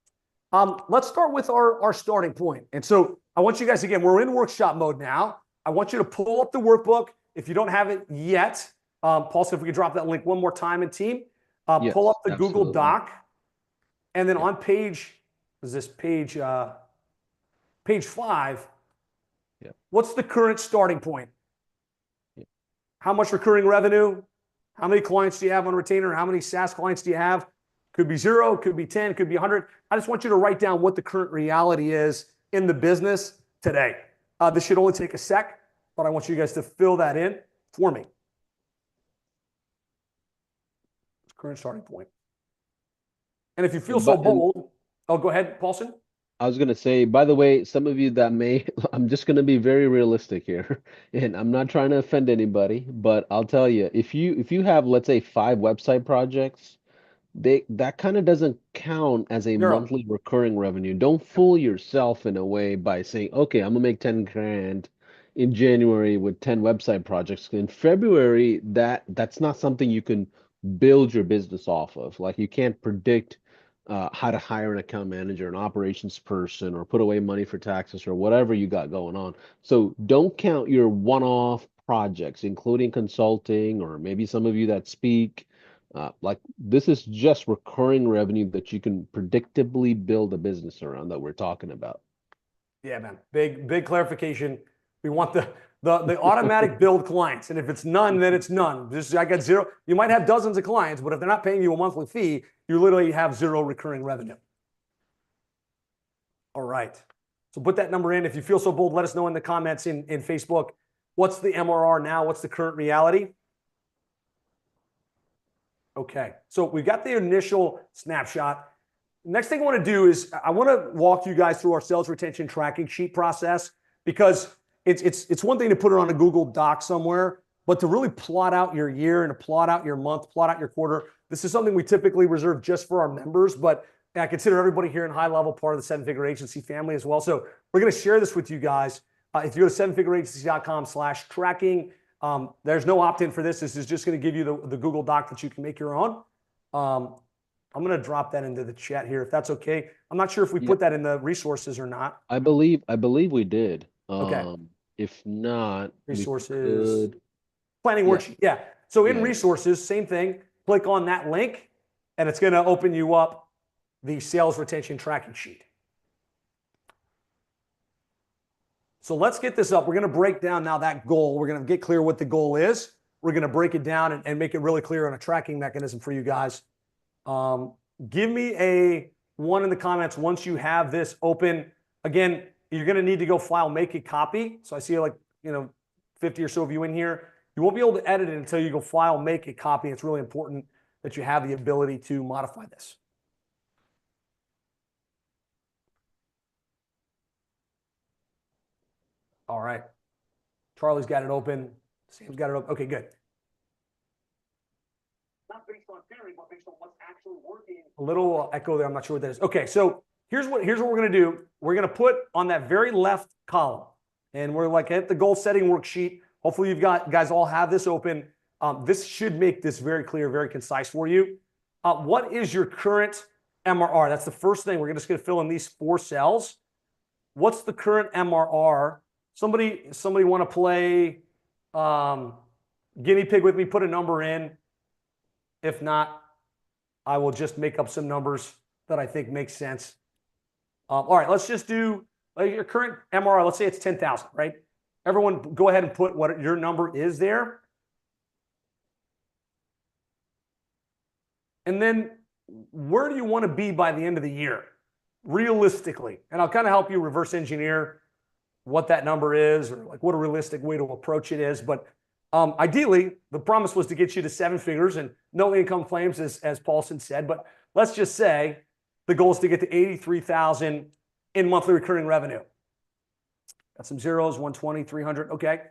Let's start with our starting point. And so I want you guys, again, we're in workshop mode now. I want you to pull up the workbook. If you don't have it yet, Paul, so if we could drop that link one more time in team,
Yes,
pull up the
absolutely.
Google Doc. And then on page 5, what's the current starting point? How much recurring revenue? How many clients do you have on retainer? How many SaaS clients do you have? Could be 0, could be 10, could be 100. I just want you to write down what the current reality is in the business today. This should only take a sec, but I want you guys to fill that in for me. Current starting point. And if you feel so bold, go ahead, Paulson.
I was going to say, by the way, some of you that may, I'm just going to be very realistic here, and I'm not trying to offend anybody, but I'll tell you, if you have, let's say, 5 website projects, that kind of doesn't count as a monthly recurring revenue. Don't fool yourself in a way by saying, okay, I'm gonna make 10 grand in January with 10 website projects. In February, that's not something you can build your business off of. Like you can't predict how to hire an account manager, an operations person, or put away money for taxes or whatever you got going on. So don't count your one-off projects, including consulting, or maybe some of you that speak. Like this is just recurring revenue that you can predictably build a business around that we're talking about.
Yeah, man. Big clarification. We want the automatic build clients. And if it's none, then it's none. I got 0. You might have dozens of clients, but if they're not paying you a monthly fee, you literally have 0 recurring revenue. All right. So put that number in. If you feel so bold, let us know in the comments in Facebook. What's the MRR now? What's the current reality? Okay, so we've got the initial snapshot. Next thing I want to do is I want to walk you guys through our sales retention tracking sheet process, because it's one thing to put it on a Google Doc somewhere, But to really plot out your year and to plot out your month, plot out your quarter, this is something we typically reserve just for our members, but I consider everybody here in HighLevel part of the Seven Figure Agency family as well. So we're going to share this with you guys. If you go to sevenfigureagency.com/tracking, there's no opt-in for this. This is just going to give you the Google Doc that you can make your own. I'm going to drop that into the chat here if that's okay. I'm not sure if we
Yeah,
put that in the resources or not.
I believe we did.
Okay.
If not, we
Resources,
could.
planning
Yeah,
worksheet. Yeah. So in
yeah, yeah.
resources, same thing. Click on that link and it's going to open you up the sales retention tracking sheet. So let's get this up. We're going to break down now that goal. We're going to get clear what the goal is. We're going to break it down and make it really clear on a tracking mechanism for you guys. Give me a 1 in the comments once you have this open. Again, you're going to need to go file, make a copy. So I see like, 50 or so of you in here. You won't be able to edit it until you go file, make a copy. It's really important that you have the ability to modify this. All right. Charlie's got it open. Sam's got it open. Okay, good. Not based on theory, but based on what's actually working. A little echo there. I'm not sure what that is. Okay, so here's what we're going to do. We're going to put on that very left column, and we're like at the goal setting worksheet. Hopefully, you guys all have this open. This should make this very clear, very concise for you. What is your current MRR? That's the first thing. We're just going to fill in these 4 cells. What's the current MRR? Somebody want to play guinea pig with me? Put a number in. If not, I will just make up some numbers that I think make sense. All right, let's just do your current MRR. Let's say it's 10,000, right? Everyone go ahead and put what your number is there. And then where do you want to be by the end of the year, realistically? And I'll kind of help you reverse engineer what that number is or like what a realistic way to approach it is. But ideally, the promise was to get you to 7 figures and no income claims, as Paulson said. But let's just say the goal is to get to 83,000 in monthly recurring revenue. Got some zeros, 120, 300. Okay.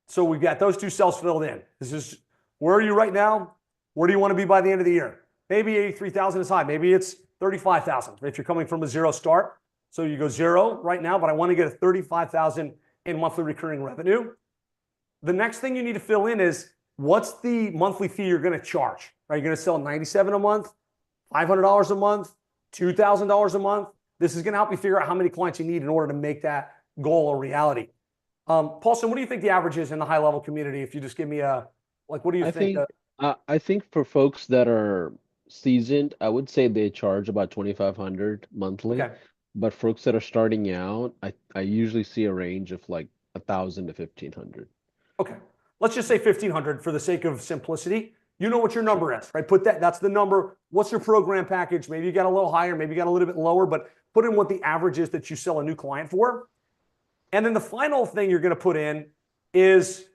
So we've got those 2 cells filled in. This is where are you right now? Where do you want to be by the end of the year? Maybe 83,000 is high. Maybe it's 35,000 if you're coming from a 0 start. So you go 0 right now, but I want to get a 35,000 in monthly recurring revenue. The next thing you need to fill in is what's the monthly fee you're going to charge? Are you going to sell $97 a month, $500 a month, $2,000 a month? This is going to help you figure out how many clients you need in order to make that goal a reality. Paulson, what do you think the average is in the HighLevel community? If you just give me a, like, what do you think?
I think for folks that are seasoned, I would say they charge about 2,500 monthly.
Okay.
But folks that are starting out, I usually see a range of like 1,000 to 1,500.
Okay. Let's just say 1,500 for the sake of simplicity. You know what your number is, right? Put that's the number. What's your program package? Maybe you got a little higher, maybe you got a little bit lower, but put in what the average is that you sell a new client for. And then the final thing you're going to put in is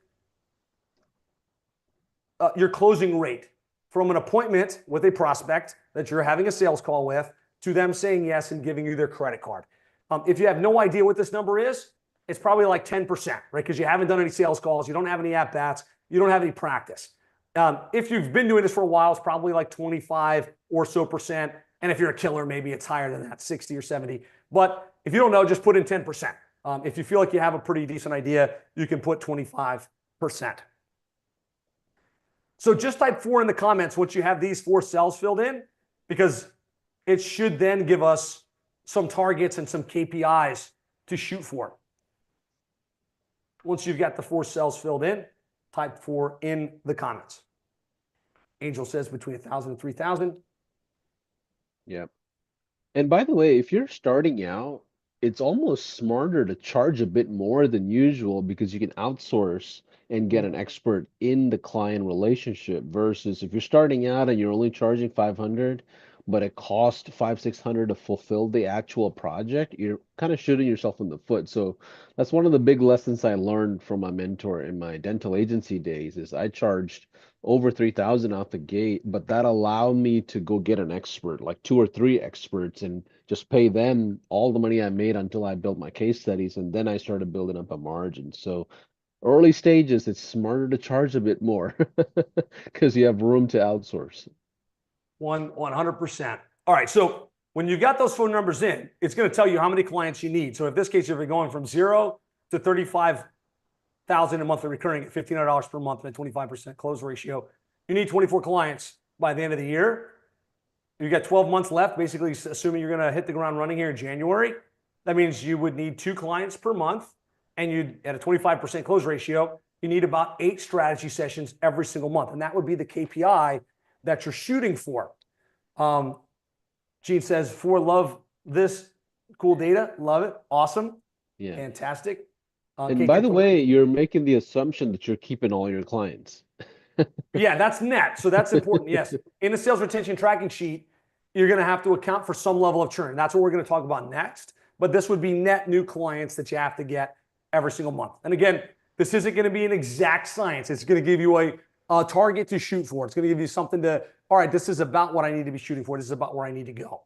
your closing rate from an appointment with a prospect that you're having a sales call with to them saying yes and giving you their credit card. If you have no idea what this number is, it's probably like 10%, right? Because you haven't done any sales calls, you don't have any at-bats, you don't have any practice. If you've been doing this for a while, it's probably like 25 or so percent. And if you're a killer, maybe it's higher than that, 60 or 70. But if you don't know, just put in 10%. If you feel like you have a pretty decent idea, you can put 25%. So just type 4 in the comments once you have these 4 cells filled in, because it should then give us some targets and some KPIs to shoot for. Once you've got the 4 cells filled in, type 4 in the comments. Angel says between 1,000 and 3,000.
Yep. And by the way, if you're starting out, it's almost smarter to charge a bit more than usual because you can outsource and get an expert in the client relationship versus if you're starting out and you're only charging 500, but it costs 500, 600 to fulfill the actual project, you're kind of shooting yourself in the foot. So that's one of the big lessons I learned from my mentor in my dental agency days is I charged over 3,000 out the gate, but that allowed me to go get an expert, like 2 or 3 experts, and just pay them all the money I made until I built my case studies, and then I started building up a margin. So Early stages, it's smarter to charge a bit more because you have room to outsource.
100%. All right. So when you got those phone numbers in, it's going to tell you how many clients you need. So in this case, if you're going from 0 to 35,000 a monthly recurring at $1,500 per month and a 25% close ratio, you need 24 clients by the end of the year. You got 12 months left, basically assuming you're going to hit the ground running here in January. That means you would need 2 clients per month, and you at a 25% close ratio, you need about 8 strategy sessions every single month. And that would be the KPI that you're shooting for. Gene says, for love this cool data. Love it. Awesome.
Yeah.
Fantastic.
And
Kate,
by
can
the
put
way, you're making the assumption that you're keeping all your clients.
Yeah, that's net. So that's important. Yes. In the sales retention tracking sheet, you're going to have to account for some level of churn. That's what we're going to talk about next. But this would be net new clients that you have to get every single month. And again, this isn't going to be an exact science. It's going to give you a target to shoot for. It's going to give you something to, all right, this is about what I need to be shooting for. This is about where I need to go.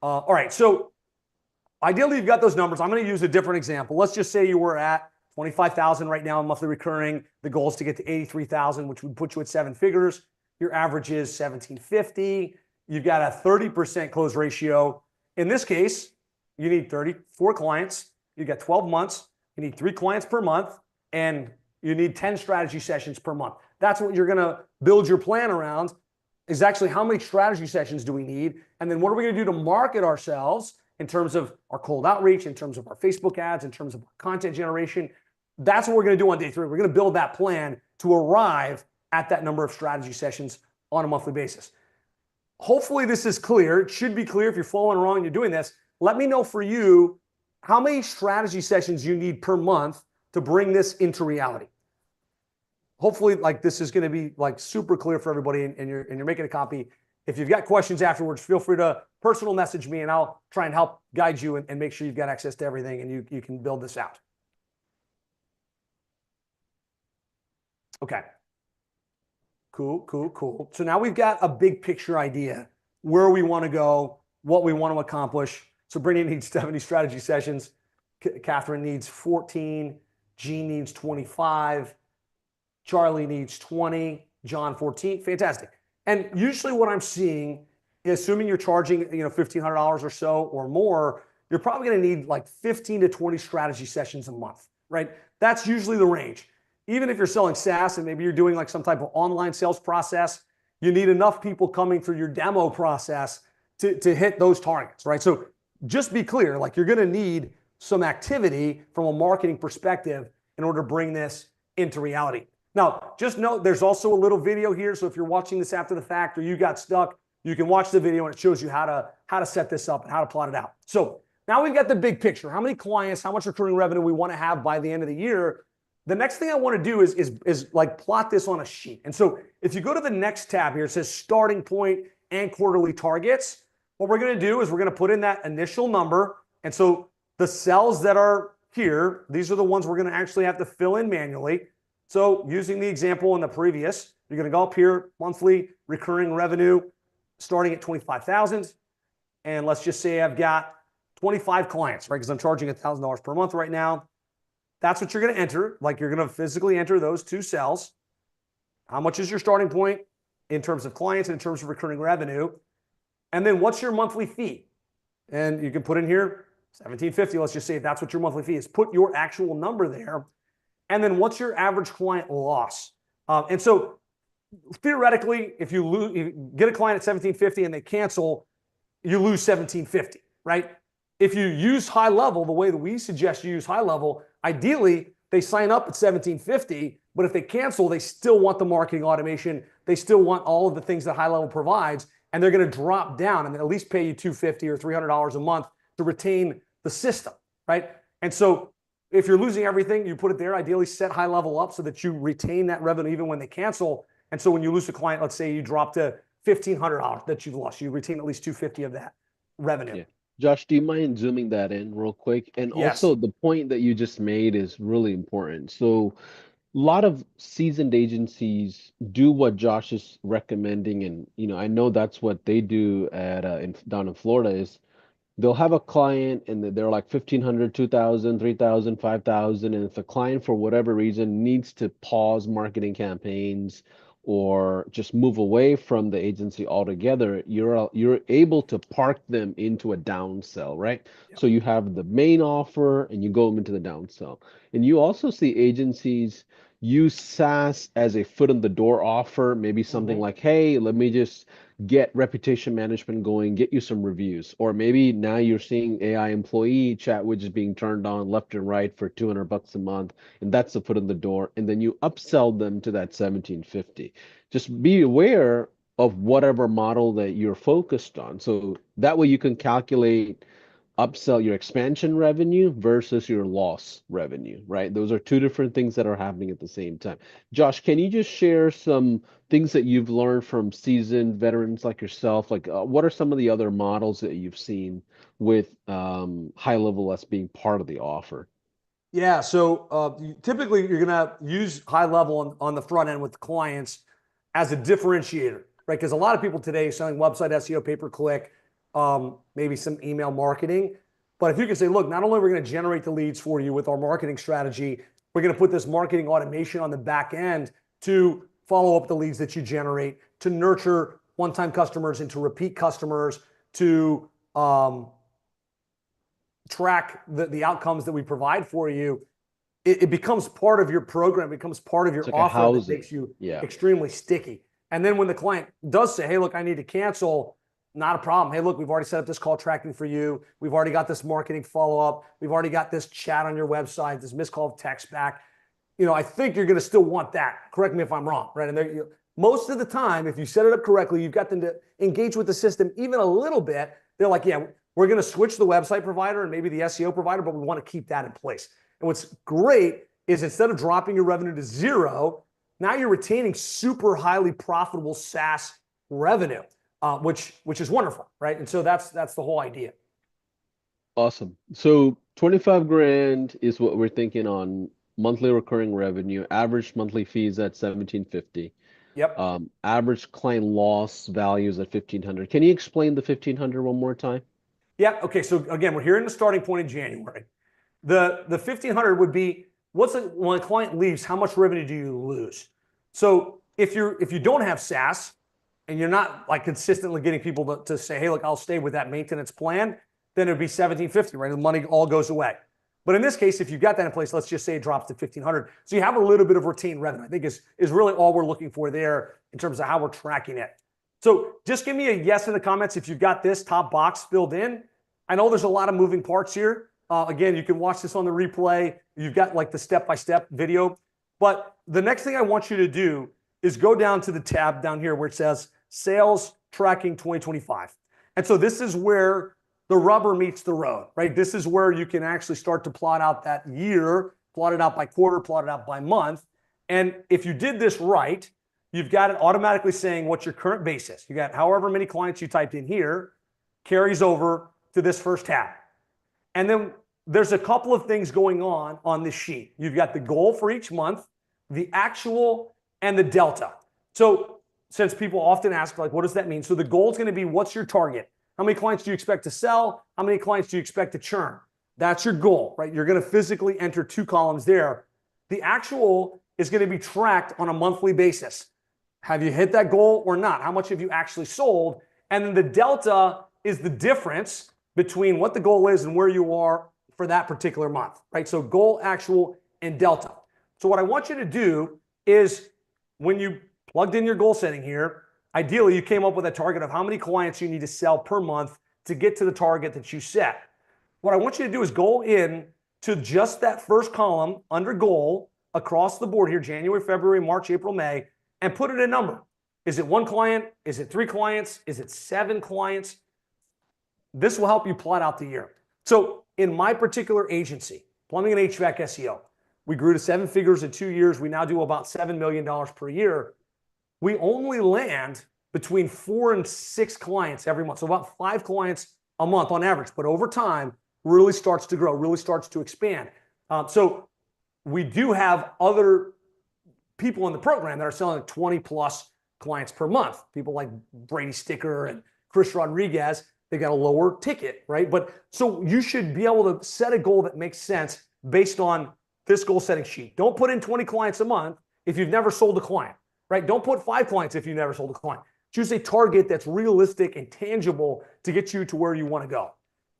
All right. So ideally, you've got those numbers. I'm going to use a different example. Let's just say you were at 25,000 right now in monthly recurring. The goal is to get to 83,000, which would put you at 7 figures. Your average is 1750. You've got a 30% close ratio. In this case, you need 34 clients. You got 12 months. You need 3 clients per month, and you need 10 strategy sessions per month. That's what you're going to build your plan around, is actually how many strategy sessions do we need? And then what are we going to do to market ourselves in terms of our cold outreach, in terms of our Facebook ads, in terms of our content generation? That's what we're going to do on day 3. We're going to build that plan to arrive at that number of strategy sessions on a monthly basis. Hopefully this is clear. It should be clear if you're following along and you're doing this. Let me know for you how many strategy sessions you need per month to bring this into reality. Hopefully, like, this is going to be like super clear for everybody, and you're making a copy. If you've got questions afterwards, feel free to personal message me, and I'll try and help guide you and make sure you've got access to everything, and you can build this out. Okay. Cool. So now we've got a big picture idea, where we want to go, what we want to accomplish. So Brittany needs 70 strategy sessions. Catherine needs 14. Gene needs 25. Charlie needs 20. John 14. Fantastic. And usually what I'm seeing, assuming you're charging, $1,500 or so or more, you're probably going to need like 15 to 20 strategy sessions a month, right? That's usually the range. Even if you're selling SaaS and maybe you're doing like some type of online sales process, you need enough people coming through your demo process to hit those targets, right? So just be clear, like, you're going to need some activity from a marketing perspective in order to bring this into reality. Now, just note there's also a little video here. So if you're watching this after the fact or you got stuck, you can watch the video and it shows you how to set this up and how to plot it out. So now we've got the big picture. How many clients, how much recurring revenue we want to have by the end of the year. The next thing I want to do is like plot this on a sheet. And so if you go to the next tab here, it says starting point and quarterly targets. What we're going to do is we're going to put in that initial number. And so the cells that are here, these are the ones we're going to actually have to fill in manually. So using the example in the previous, you're going to go up here, monthly recurring revenue starting at 25,000. And let's just say I've got 25 clients, right? Because I'm charging $1,000 per month right now. That's what you're going to enter. Like, you're going to physically enter those 2 cells. How much is your starting point in terms of clients and in terms of recurring revenue? And then what's your monthly fee? And you can put in here $1,750. Let's just say that's what your monthly fee is. Put your actual number there. And then what's your average client loss? And so theoretically, if you get a client at $1,750 and they cancel, you lose $1,750, right? If you use HighLevel the way that we suggest you use HighLevel, ideally they sign up at $1,750, but if they cancel, they still want the marketing automation. They still want all of the things that HighLevel provides, and they're going to drop down and at least pay you $250 or $300 a month to retain the system, right? And so if you're losing everything, you put it there. Ideally, set HighLevel up so that you retain that revenue even when they cancel. And so when you lose a client, let's say you drop to $1,500 that you've lost, you retain at least $250 of that revenue.
Yeah. Josh, do you mind zooming that in real quick? And
Yes.
also, the point that you just made is really important. So a lot of seasoned agencies do what Josh is recommending, and I know that's what they do at down in Florida is they'll have a client and they're like 1,500, 2,000, 3,000, 5,000. And if the client, for whatever reason, needs to pause marketing campaigns or just move away from the agency altogether, you're able to park them into a downsell, right?
Yep.
So you have the main offer and you go them into the downsell. And you also see agencies use SaaS as a foot in the door offer, maybe something
Mhm.
like, hey, let me just get reputation management going, get you some reviews. Or maybe now you're seeing AI employee chat widgets being turned on left and right for $200 a month, and that's the foot in the door. And then you upsell them to that 1750. Just be aware of whatever model that you're focused on. So that way you can calculate upsell your expansion revenue versus your loss revenue, right? Those are two different things that are happening at the same time. Josh, can you just share some things that you've learned from seasoned veterans like yourself? Like, what are some of the other models that you've seen with high level as being part of the offer?
Yeah, so typically you're going to use high level on the front end with clients as a differentiator, right? Because a lot of people today are selling website SEO, pay per click, maybe some email marketing. But if you can say, look, not only are we going to generate the leads for you with our marketing strategy, we're going to put this marketing automation on the back end to follow up the leads that you generate, to nurture one-time customers into repeat customers, to track the outcomes that we provide for you, it becomes part of your program, it becomes part of
It's
your
like a
offer that
housing.
makes you
Yeah.
extremely sticky. And then when the client does say, hey, look, I need to cancel, not a problem. Hey, look, we've already set up this call tracking for you. We've already got this marketing follow-up. We've already got this chat on your website, this missed call text back. I think you're going to still want that. Correct me if I'm wrong, right? And most of the time, if you set it up correctly, you've got them to engage with the system even a little bit. They're like, yeah, we're going to switch the website provider and maybe the SEO provider, but we want to keep that in place. And what's great is instead of dropping your revenue to zero, now you're retaining super highly profitable SaaS revenue, which is wonderful, right? And so that's the whole idea.
Awesome. So 25 grand is what we're thinking on monthly recurring revenue. Average monthly fees at 1750.
Yep.
Average client loss values at 1,500. Can you explain the 1,500 one more time?
Yeah. Okay. So again, we're here in the starting point in January. The 1,500 would be when a client leaves, how much revenue do you lose? So if you don't have SaaS and you're not like consistently getting people to say, hey, look, I'll stay with that maintenance plan, then it would be 1,750, right? The money all goes away. But in this case, if you've got that in place, let's just say it drops to 1,500. So you have a little bit of retained revenue. I think is really all we're looking for there in terms of how we're tracking it. So just give me a yes in the comments if you've got this top box filled in. I know there's a lot of moving parts here. Again, you can watch this on the replay. You've got like the step-by-step video. But the next thing I want you to do is go down to the tab down here where it says Sales Tracking 2025. And so this is where the rubber meets the road, right? This is where you can actually start to plot out that year, plot it out by quarter, plot it out by month. And if you did this right, you've got it automatically saying what your current base is. You got however many clients you typed in here carries over to this first tab. And then there's a couple of things going on this sheet. You've got the goal for each month, the actual, and the delta. So since people often ask, like, what does that mean? So the goal is going to be, what's your target? How many clients do you expect to sell? How many clients do you expect to churn? That's your goal, right? You're going to physically enter two columns there. The actual is going to be tracked on a monthly basis. Have you hit that goal or not? How much have you actually sold? And then the delta is the difference between what the goal is and where you are for that particular month, right? So goal, actual, and delta. So what I want you to do is when you plugged in your goal setting here, ideally you came up with a target of how many clients you need to sell per month to get to the target that you set. What I want you to do is go in to just that first column under goal across the board here, January, February, March, April, May, and put in a number. Is it one client? Is it 3 clients? Is it 7 clients? This will help you plot out the year. So in my particular agency, Plumbing and HVAC SEO, we grew to 7 figures in 2 years. We now do about $7 million per year. We only land between 4 and 6 clients every month. So about 5 clients a month on average, but over time really starts to grow, really starts to expand. So we do have other people in the program that are selling 20 plus clients per month. People like Brady Sticker and Chris Rodriguez. They've got a lower ticket, right? But so you should be able to set a goal that makes sense based on this goal setting sheet. Don't put in 20 clients a month if you've never sold a client, right? Don't put 5 clients if you've never sold a client. Choose a target that's realistic and tangible to get you to where you want to go.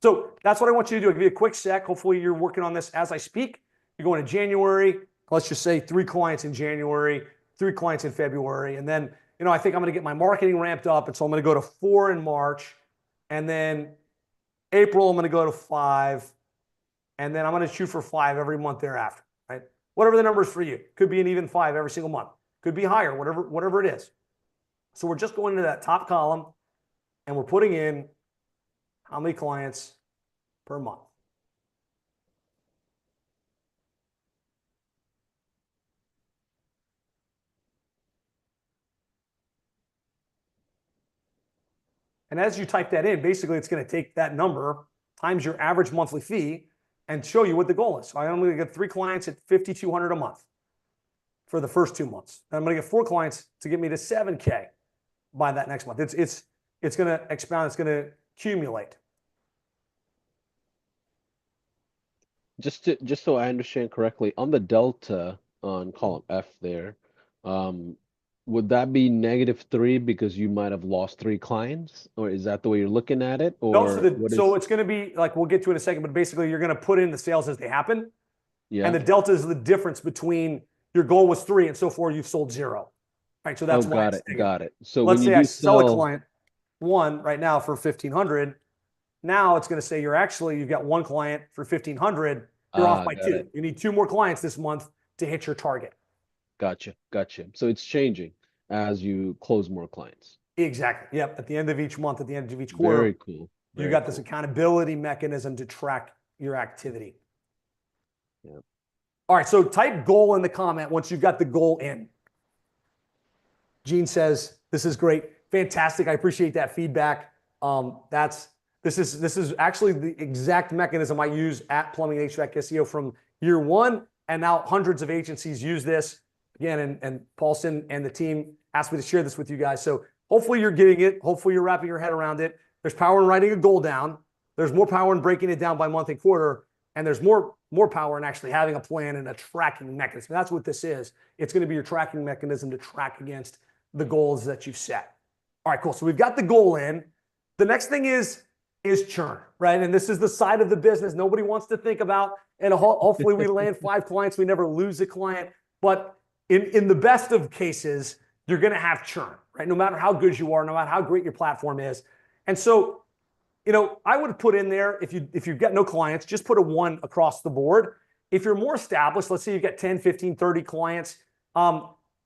So that's what I want you to do. I'll give you a quick sec. Hopefully you're working on this as I speak. You're going to January. Let's just say 3 clients in January, 3 clients in February. And then, I think I'm going to get my marketing ramped up. And so I'm going to go to 4 in March. And then April, I'm going to go to 5. And then I'm going to shoot for 5 every month thereafter, right? Whatever the number is for you. Could be an even 5 every single month. Could be higher, whatever it is. So we're just going into that top column and we're putting in how many clients per month. And as you type that in, basically it's going to take that number times your average monthly fee and show you what the goal is. So I'm going to get 3 clients at $5,200 a month for the first 2 months. And I'm going to get 4 clients to get me to $7K by that next month. It's going to expound. It's going to accumulate.
Just so I understand correctly, on the delta on column F there, would that be -3 because you might have lost 3 clients, or is that the way you're looking at it,
No,
or what
so
is?
it's going to be like we'll get to in a second, but basically you're going to put in the sales as they happen, and
Yeah.
the delta is the difference between your goal was 3 and so far you've sold 0. Right, so
Oh,
that's why
got
it's
it,
negative.
got it. So when
Let's
you
say I
do
sell a
sell,
client 1 right now for 1,500. Now it's going to say you've got 1 client for 1,500. You're off by
got
2.
it.
You need 2 more clients this month to hit your target.
Gotcha, gotcha. So it's changing as you close more clients.
Exactly. Yep. At the end of each month, at the end of each quarter,
Very cool.
you
Very
got this
cool.
accountability mechanism to track your activity.
Yeah.
All right. So type goal in the comment once you've got the goal in. Gene says, "This is great, fantastic. I appreciate that feedback. This is actually the exact mechanism I use at Plumbing and HVAC SEO from year 1, and now hundreds of agencies use this again. And Paulson and the team asked me to share this with you guys. So hopefully you're getting it. Hopefully you're wrapping your head around it. There's power in writing a goal down. There's more power in breaking it down by month and quarter, and there's more power in actually having a plan and a tracking mechanism. That's what this is. It's going to be your tracking mechanism to track against the goals that you've set. All right, cool. So we've got the goal in. The next thing is churn, right? And this is the side of the business nobody wants to think about. And hopefully we land 5 clients, we never lose a client. But in the best of cases, you're going to have churn, right? No matter how good you are, no matter how great your platform is. And so, I would put in there, if you've got no clients, just put a 1 across the board. If you're more established, let's say you've got 10, 15, 30 clients.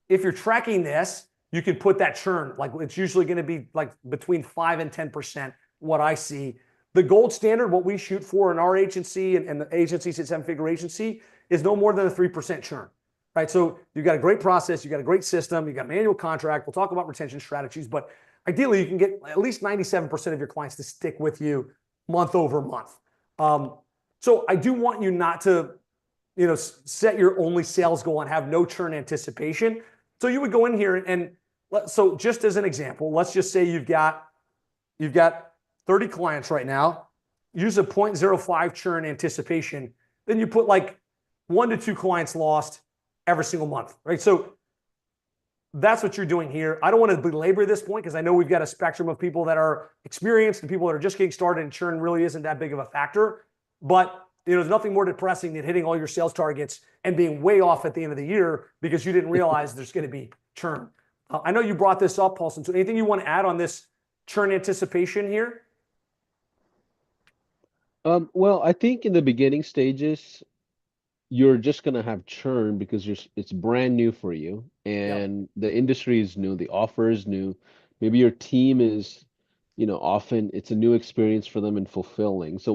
If you're tracking this, you can put that churn. Like it's usually going to be like between 5 and 10%, what I see. The gold standard, what we shoot for in our agency and the agencies at 7-figure agency, is no more than a 3% churn, right? So you've got a great process, you've got a great system, you've got an annual contract. We'll talk about retention strategies, but ideally you can get at least 97% of your clients to stick with you month over month. So I do want you not to, set your only sales goal and have no churn anticipation. So you would go in here and so just as an example, let's just say you've got 30 clients right now. Use a 0.05 churn anticipation. Then you put like 1 to 2 clients lost every single month, right? So that's what you're doing here. I don't want to belabor this point because I know we've got a spectrum of people that are experienced and people that are just getting started, and churn really isn't that big of a factor. But there's nothing more depressing than hitting all your sales targets and being way off at the end of the year because you didn't realize there's going to be churn. I know you brought this up, Paulson. So anything you want to add on this churn anticipation here?
Well, I think in the beginning stages, you're just gonna have churn because it's brand new for you,
Yep.
and the industry is new, the offer is new. Maybe your team is, often it's a new experience for them and fulfilling. So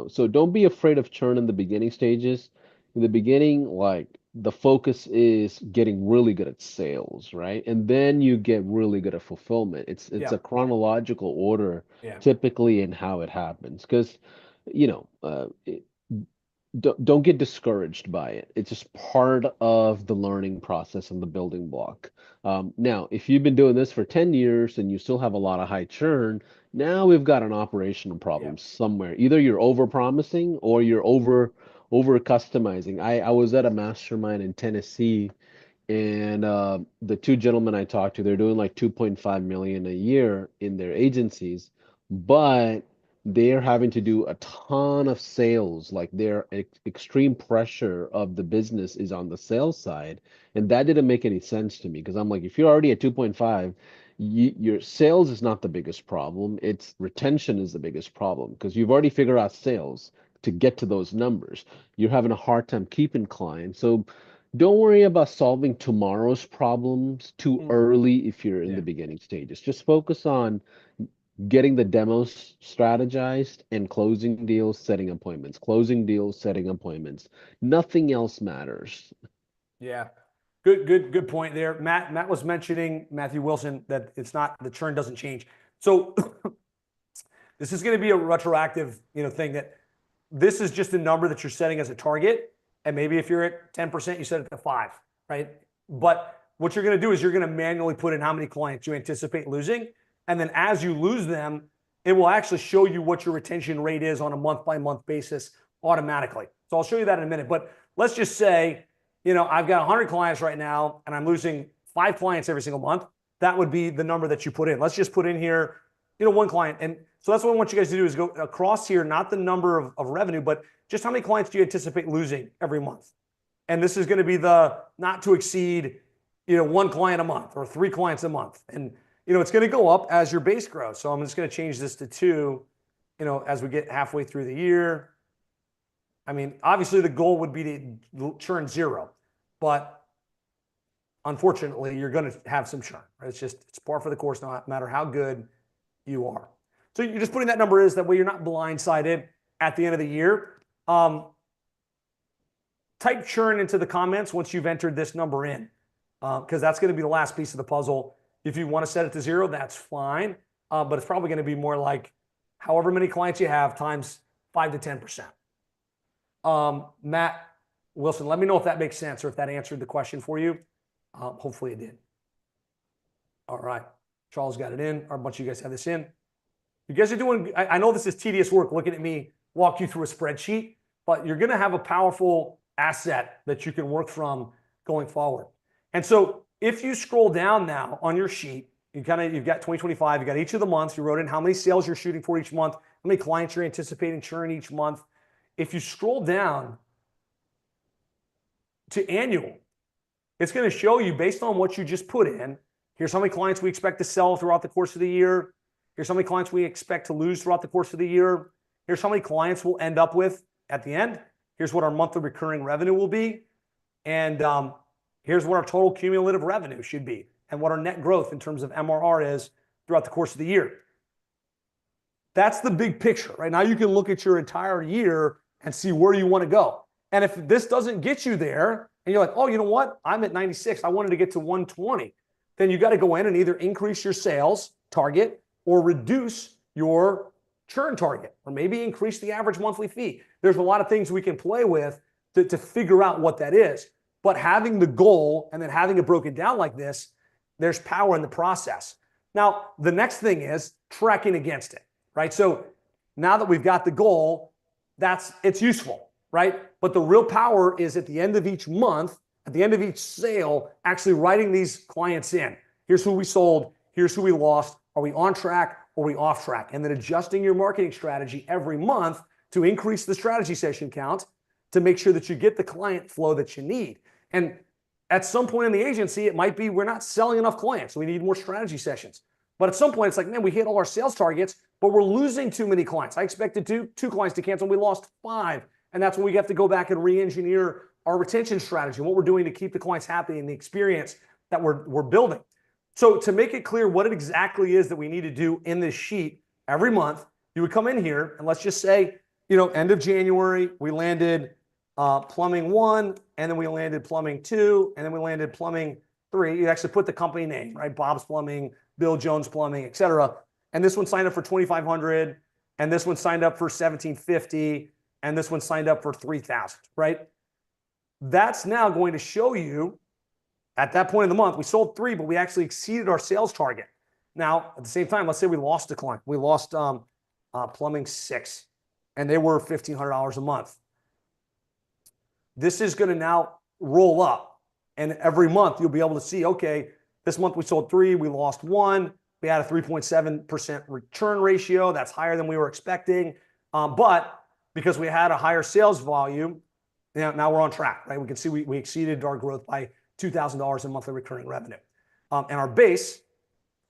so don't be afraid of churn in the beginning stages. In the beginning, like the focus is getting really good at sales, right? And then you get really good at fulfillment. It's a
Yep.
chronological order
Yeah.
typically in how it happens. Because, you know, don't get discouraged by it. It's just part of the learning process and the building block. Now, if you've been doing this for 10 years and you still have a lot of high churn, now we've got an operational
Yeah.
problem somewhere. Either you're over promising or you're over customizing. I was at a mastermind in Tennessee, and the two gentlemen I talked to, they're doing like 2.5 million a year in their agencies, but they're having to do a ton of sales. Like their extreme pressure of the business is on the sales side. And that didn't make any sense to me because I'm like, if you're already at 2.5, your sales is not the biggest problem. It's retention is the biggest problem because you've already figured out sales to get to those numbers. You're having a hard time keeping clients. So don't worry about solving tomorrow's problems too
Mm,
early if you're in the
yeah.
beginning stages. Just focus on getting the demos strategized and closing deals, setting appointments, closing deals, setting appointments. Nothing else matters.
Yeah. Good point there. Matt was mentioning, Matthew Wilson, that it's not, the churn doesn't change. So this is going to be a retroactive, thing that this is just a number that you're setting as a target. And maybe if you're at 10%, you set it to 5, right? But what you're going to do is you're going to manually put in how many clients you anticipate losing. And then as you lose them, it will actually show you what your retention rate is on a month by month basis automatically. So I'll show you that in a minute. But let's just say, I've got 100 clients right now and I'm losing 5 clients every single month. That would be the number that you put in. Let's just put in here, 1 client. And so that's what I want you guys to do is go across here, not the number of revenue, but just how many clients do you anticipate losing every month? And this is going to be the not to exceed, 1 client a month or 3 clients a month. And, it's going to go up as your base grows. So I'm just going to change this to 2, as we get halfway through the year. I mean, obviously the goal would be to churn 0, but unfortunately you're going to have some churn, right? It's par for the course, no matter how good you are. So you're just putting that number is that way you're not blindsided at the end of the year. Type churn into the comments once you've entered this number in, because that's going to be the last piece of the puzzle. If you want to set it to 0, that's fine, but it's probably going to be more like however many clients you have times 5 to 10%. Matt Wilson, let me know if that makes sense or if that answered the question for you. Hopefully it did. All right. Charles got it in. Or a bunch of you guys have this in. You guys are doing, I know this is tedious work looking at me walk you through a spreadsheet, but you're going to have a powerful asset that you can work from going forward. And so if you scroll down now on your sheet, you've got 2025, you got each of the months, you wrote in how many sales you're shooting for each month, how many clients you're anticipating churn each month. If you scroll down to annual, it's going to show you based on what you just put in. Here's how many clients we expect to sell throughout the course of the year. Here's how many clients we expect to lose throughout the course of the year. Here's how many clients we'll end up with at the end. Here's what our monthly recurring revenue will be. And here's what our total cumulative revenue should be and what our net growth in terms of MRR is throughout the course of the year. That's the big picture, right? Now you can look at your entire year and see where you want to go. And if this doesn't get you there and you're like, oh, you know what? I'm at 96. I wanted to get to 120. Then you got to go in and either increase your sales target or reduce your churn target, or maybe increase the average monthly fee. There's a lot of things we can play with to figure out what that is. But having the goal and then having it broken down like this, there's power in the process. Now, the next thing is tracking against it, right? So now that we've got the goal, it's useful, right? But the real power is at the end of each month, at the end of each sale, actually writing these clients in. Here's who we sold. Here's who we lost. Are we on track? Or are we off track? And then adjusting your marketing strategy every month to increase the strategy session count to make sure that you get the client flow that you need. And at some point in the agency, it might be we're not selling enough clients, so we need more strategy sessions. But at some point, it's like, man, we hit all our sales targets, but we're losing too many clients. I expected two clients to cancel, we lost 5. And that's when we have to go back and re-engineer our retention strategy and what we're doing to keep the clients happy and the experience that we're building. So to make it clear what it exactly is that we need to do in this sheet every month, you would come in here and let's just say, end of January, we landed plumbing 1, and then we landed plumbing 2, and then we landed plumbing 3. You actually put the company name, right? Bob's Plumbing, Bill Jones Plumbing, etc. And this one signed up for $2,500, and this one signed up for $1,750, and this one signed up for 3,000, right? That's now going to show you at that point in the month, we sold 3, but we actually exceeded our sales target. Now, at the same time, let's say we lost a client. We lost plumbing 6, and they were $1,500 a month. This is going to now roll up, and every month you'll be able to see, okay, this month we sold 3, we lost 1. We had a 3.7% return ratio. That's higher than we were expecting. But because we had a higher sales volume, now we're on track, right? We can see we exceeded our growth by $2,000 in monthly recurring revenue. And our base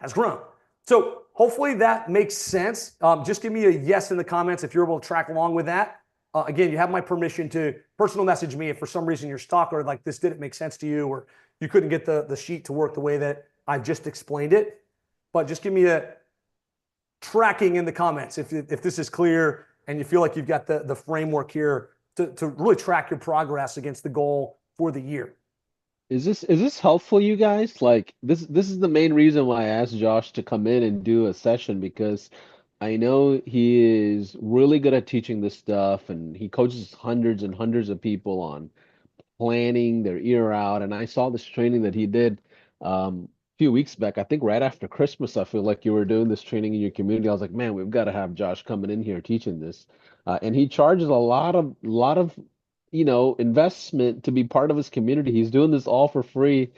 has grown. So hopefully that makes sense. Just give me a yes in the comments if you're able to track along with that. Again, you have my permission to personal message me if for some reason you're stuck or like this didn't make sense to you or you couldn't get the sheet to work the way that I just explained it. But just give me a tracking in the comments if this is clear and you feel like you've got the framework here to really track your progress against the goal for the year.
Is this helpful, you guys? Like this is the main reason why I asked Josh to come in and do a session because I know he is really good at teaching this stuff and he coaches hundreds and hundreds of people on planning their year out. And I saw this training that he did a few weeks back. I think right after Christmas, I feel like you were doing this training in your community. I was like, man, we've got to have Josh coming in here teaching this. And he charges a lot of investment to be part of his community. He's doing this all for free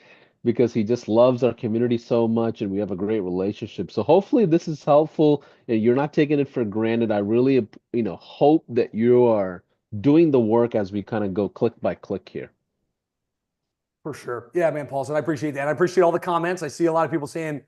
because he just loves our community so much and we have a great relationship. So hopefully this is helpful and you're not taking it for granted. I really, hope that you are doing the work as we kind of go click by click here.
For sure. Yeah, man, Paulson, I appreciate that. I appreciate all the comments. I see a lot of people saying,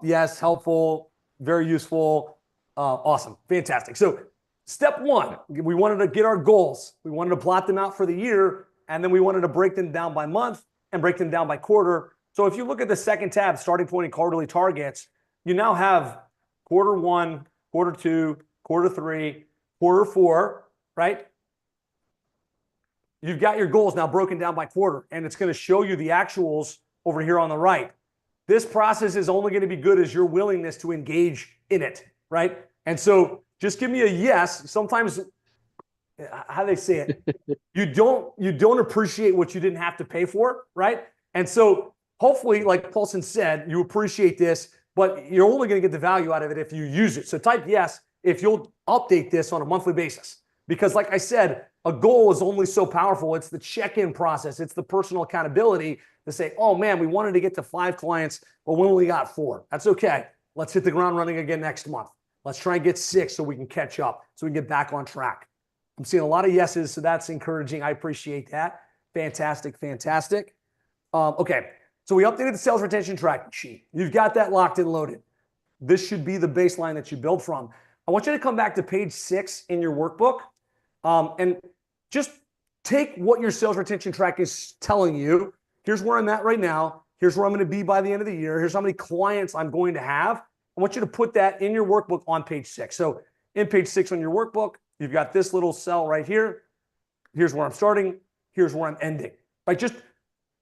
yes, helpful, very useful, awesome, fantastic. So step 1, we wanted to get our goals. We wanted to plot them out for the year, and then we wanted to break them down by month and break them down by quarter. So if you look at the second tab, starting point and quarterly targets, you now have quarter 1, quarter 2, quarter 3, quarter 4, right? You've got your goals now broken down by quarter, and it's going to show you the actuals over here on the right. This process is only going to be good as your willingness to engage in it, right? And so just give me a yes. Sometimes, how do they say it? You don't appreciate what you didn't have to pay for, right? And so hopefully, like Paulson said, you appreciate this, but you're only going to get the value out of it if you use it. So type yes if you'll update this on a monthly basis. Because like I said, a goal is only so powerful. It's the check-in process. It's the personal accountability to say, oh man, we wanted to get to 5 clients, but we only got 4. That's okay. Let's hit the ground running again next month. Let's try and get 6 so we can catch up, so we can get back on track. I'm seeing a lot of yeses, so that's encouraging. I appreciate that. Fantastic, fantastic. Okay, so we updated the sales retention tracking sheet. You've got that locked and loaded. This should be the baseline that you build from. I want you to come back to page 6 in your workbook. And just take what your sales retention track is telling you. Here's where I'm at right now. Here's where I'm going to be by the end of the year. Here's how many clients I'm going to have. I want you to put that in your workbook on page 6. So in page 6 on your workbook, you've got this little cell right here. Here's where I'm starting. Here's where I'm ending. Right? Just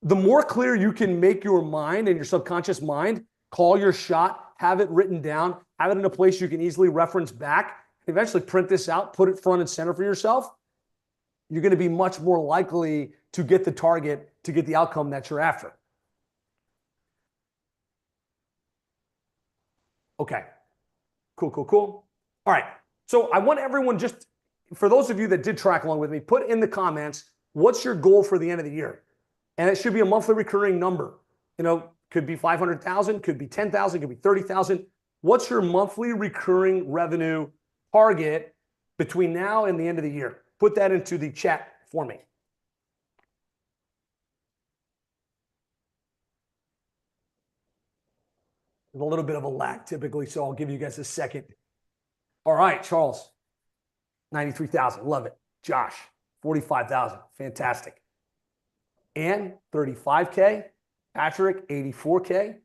the more clear you can make your mind and your subconscious mind, call your shot, have it written down, have it in a place you can easily reference back, eventually print this out, put it front and center for yourself, you're going to be much more likely to get the target, to get the outcome that you're after. Okay. Cool, cool, cool. All right. So I want everyone just, for those of you that did track along with me, put in the comments, what's your goal for the end of the year? And it should be a monthly recurring number. Could be 500,000, could be 10,000, could be 30,000. What's your monthly recurring revenue target between now and the end of the year? Put that into the chat for me. There's a little bit of a lag typically, so I'll give you guys a second. All right, Charles, 93,000, love it. Josh, 45,000, fantastic. Ann, 35K. Patrick, 84K.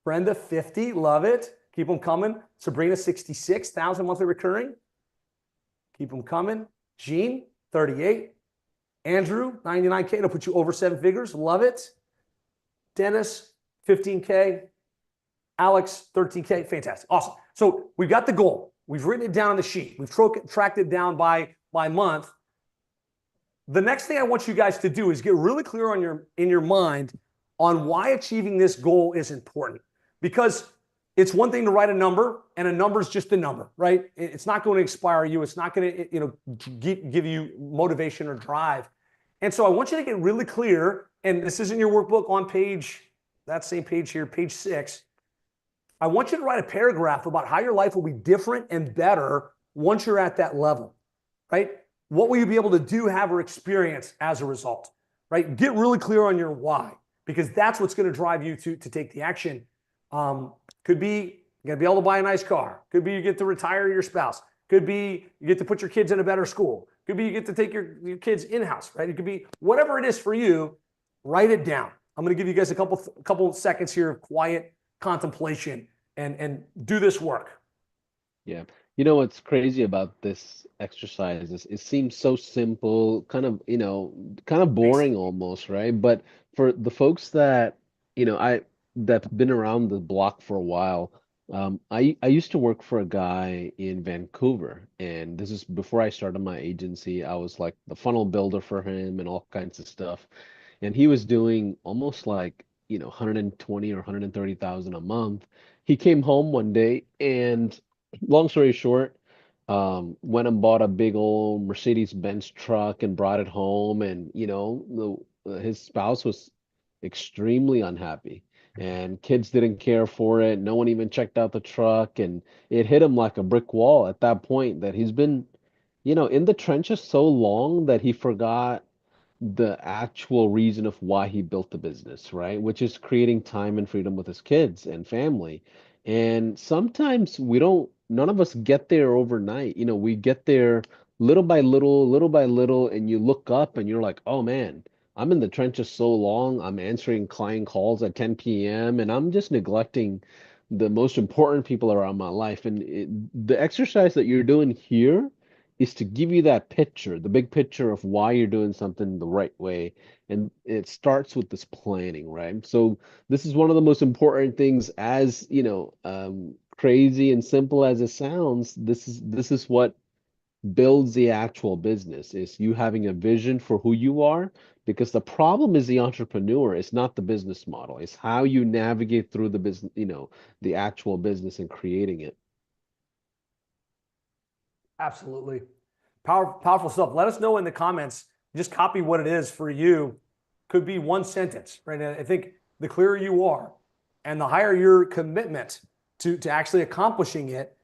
Brenda, 50, love it. Keep them coming. Sabrina, 66,000 monthly recurring. Keep them coming. Gene, 38. Andrew, 99K. That'll put you over 7 figures. Love it. Dennis, 15K. Alex, 13K. Fantastic. Awesome. So we've got the goal. We've written it down on the sheet. We've tracked it down by by month, the next thing I want you guys to do is get really clear on in your mind on why achieving this goal is important. Because it's one thing to write a number, and a number is just a number, right? It's not going to inspire you. It's not going to, give you motivation or drive. And so I want you to get really clear, and this is in your workbook on that same page here, page 6. I want you to write a paragraph about how your life will be different and better once you're at that level, right? What will you be able to do, have, or experience as a result, right? Get really clear on your why, because that's what's going to drive you to take the action. Could be you're going to be able to buy a nice car. Could be you get to retire your spouse. Could be you get to put your kids in a better school. Could be you get to take your kids in-house, right? It could be whatever it is for you, write it down. I'm going to give you guys a couple seconds here of quiet contemplation and do this work.
Yeah. You know what's crazy about this exercise is it seems so simple, kind of, kind of
Thanks.
boring almost, right? But for the folks that, that's been around the block for a while, I used to work for a guy in Vancouver, and this is before I started my agency. I was like the funnel builder for him and all kinds of stuff. And he was doing almost like, 120 or 130,000 a month. He came home one day and long story short, went and bought a big old Mercedes-Benz truck and brought it home, and his spouse was extremely unhappy, and kids didn't care for it. No one even checked out the truck, and it hit him like a brick wall at that point that he's been, in the trenches so long that he forgot the actual reason of why he built the business, right? Which is creating time and freedom with his kids and family. And sometimes none of us get there overnight. We get there little by little, and you look up and you're like, oh man, I'm in the trenches so long. I'm answering client calls at 10 p.m. and I'm just neglecting the most important people around my life. And the exercise that you're doing here is to give you that picture, the big picture of why you're doing something the right way. And it starts with this planning, right? So this is one of the most important things, as crazy and simple as it sounds. This is what builds the actual business, is you having a vision for who you are, because the problem is the entrepreneur, it's not the business model. It's how you navigate through the business, the actual business and creating it.
Absolutely. Powerful stuff. Let us know in the comments. Just copy what it is for you. Could be one sentence, right? And I think the clearer you are and the higher your commitment to actually accomplishing it,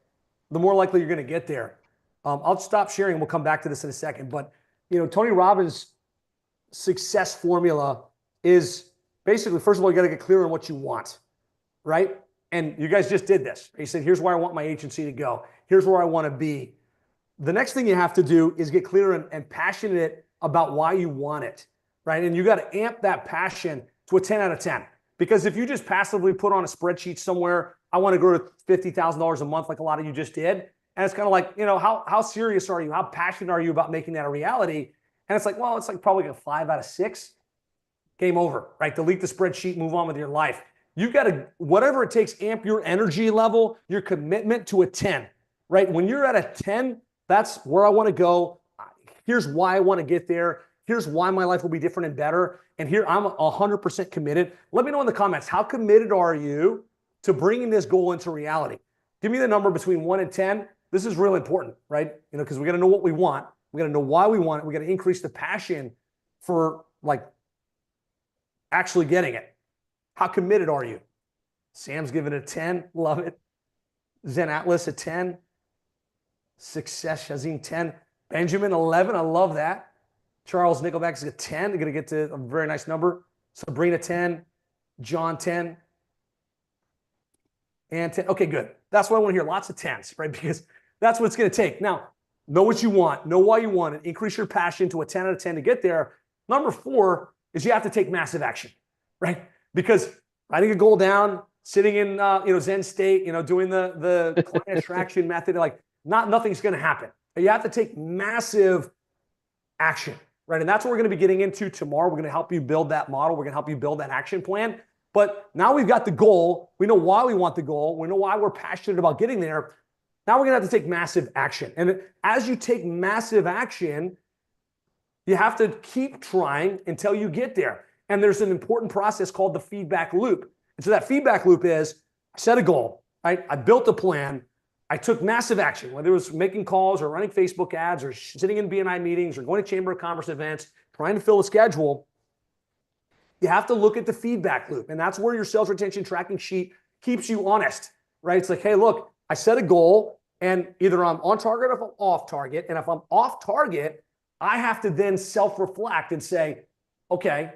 the more likely you're going to get there. I'll stop sharing. We'll come back to this in a second. But, Tony Robbins' success formula is basically, first of all, you got to get clear on what you want, right? And you guys just did this. He said, here's where I want my agency to go. Here's where I want to be. The next thing you have to do is get clear and passionate about why you want it, right? And you got to amp that passion to a 10 out of 10. Because if you just passively put on a spreadsheet somewhere, I want to grow to $50,000 a month like a lot of you just did. And it's kind of like, how serious are you? How passionate are you about making that a reality? And it's like, well, it's like probably a 5 out of 6. Game over, right? Delete the spreadsheet, move on with your life. You've got to, whatever it takes, amp your energy level, your commitment to a 10, right? When you're at a 10, that's where I want to go. Here's why I want to get there. Here's why my life will be different and better. And here I'm 100% committed. Let me know in the comments, how committed are you to bringing this goal into reality? Give me the number between 1 and 10. This is really important, right? Because we got to know what we want. We got to know why we want it. We got to increase the passion for actually getting it. How committed are you? Sam's giving it a 10. Love it. Zen Atlas a 10. Success Shazim 10. Benjamin 11. I love that. Charles Nickelback is a 10. They're going to get to a very nice number. Sabrina 10. John 10. And 10. Okay, good. That's what I want to hear. Lots of 10s, right? Because that's what it's going to take. Now, know what you want. Know why you want it. Increase your passion to a 10 out of 10 to get there. Number 4 is you have to take massive action, right? Because writing a goal down, sitting in Zen state, doing the client attraction method, nothing's going to happen. You have to take massive action, right? And that's what we're going to be getting into tomorrow. We're going to help you build that model. We're going to help you build that action plan. But now we've got the goal. We know why we want the goal. We know why we're passionate about getting there. Now we're going to have to take massive action. And as you take massive action, you have to keep trying until you get there. And there's an important process called the feedback loop. And so that feedback loop is, I set a goal, right? I built a plan. I took massive action, whether it was making calls or running Facebook ads or sitting in BNI meetings or going to Chamber of Commerce events, trying to fill a schedule. You have to look at the feedback loop. And that's where your sales retention tracking sheet keeps you honest, right? It's like, hey, look, I set a goal and either I'm on target or if I'm off target. And if I'm off target, I have to then self-reflect and say, okay,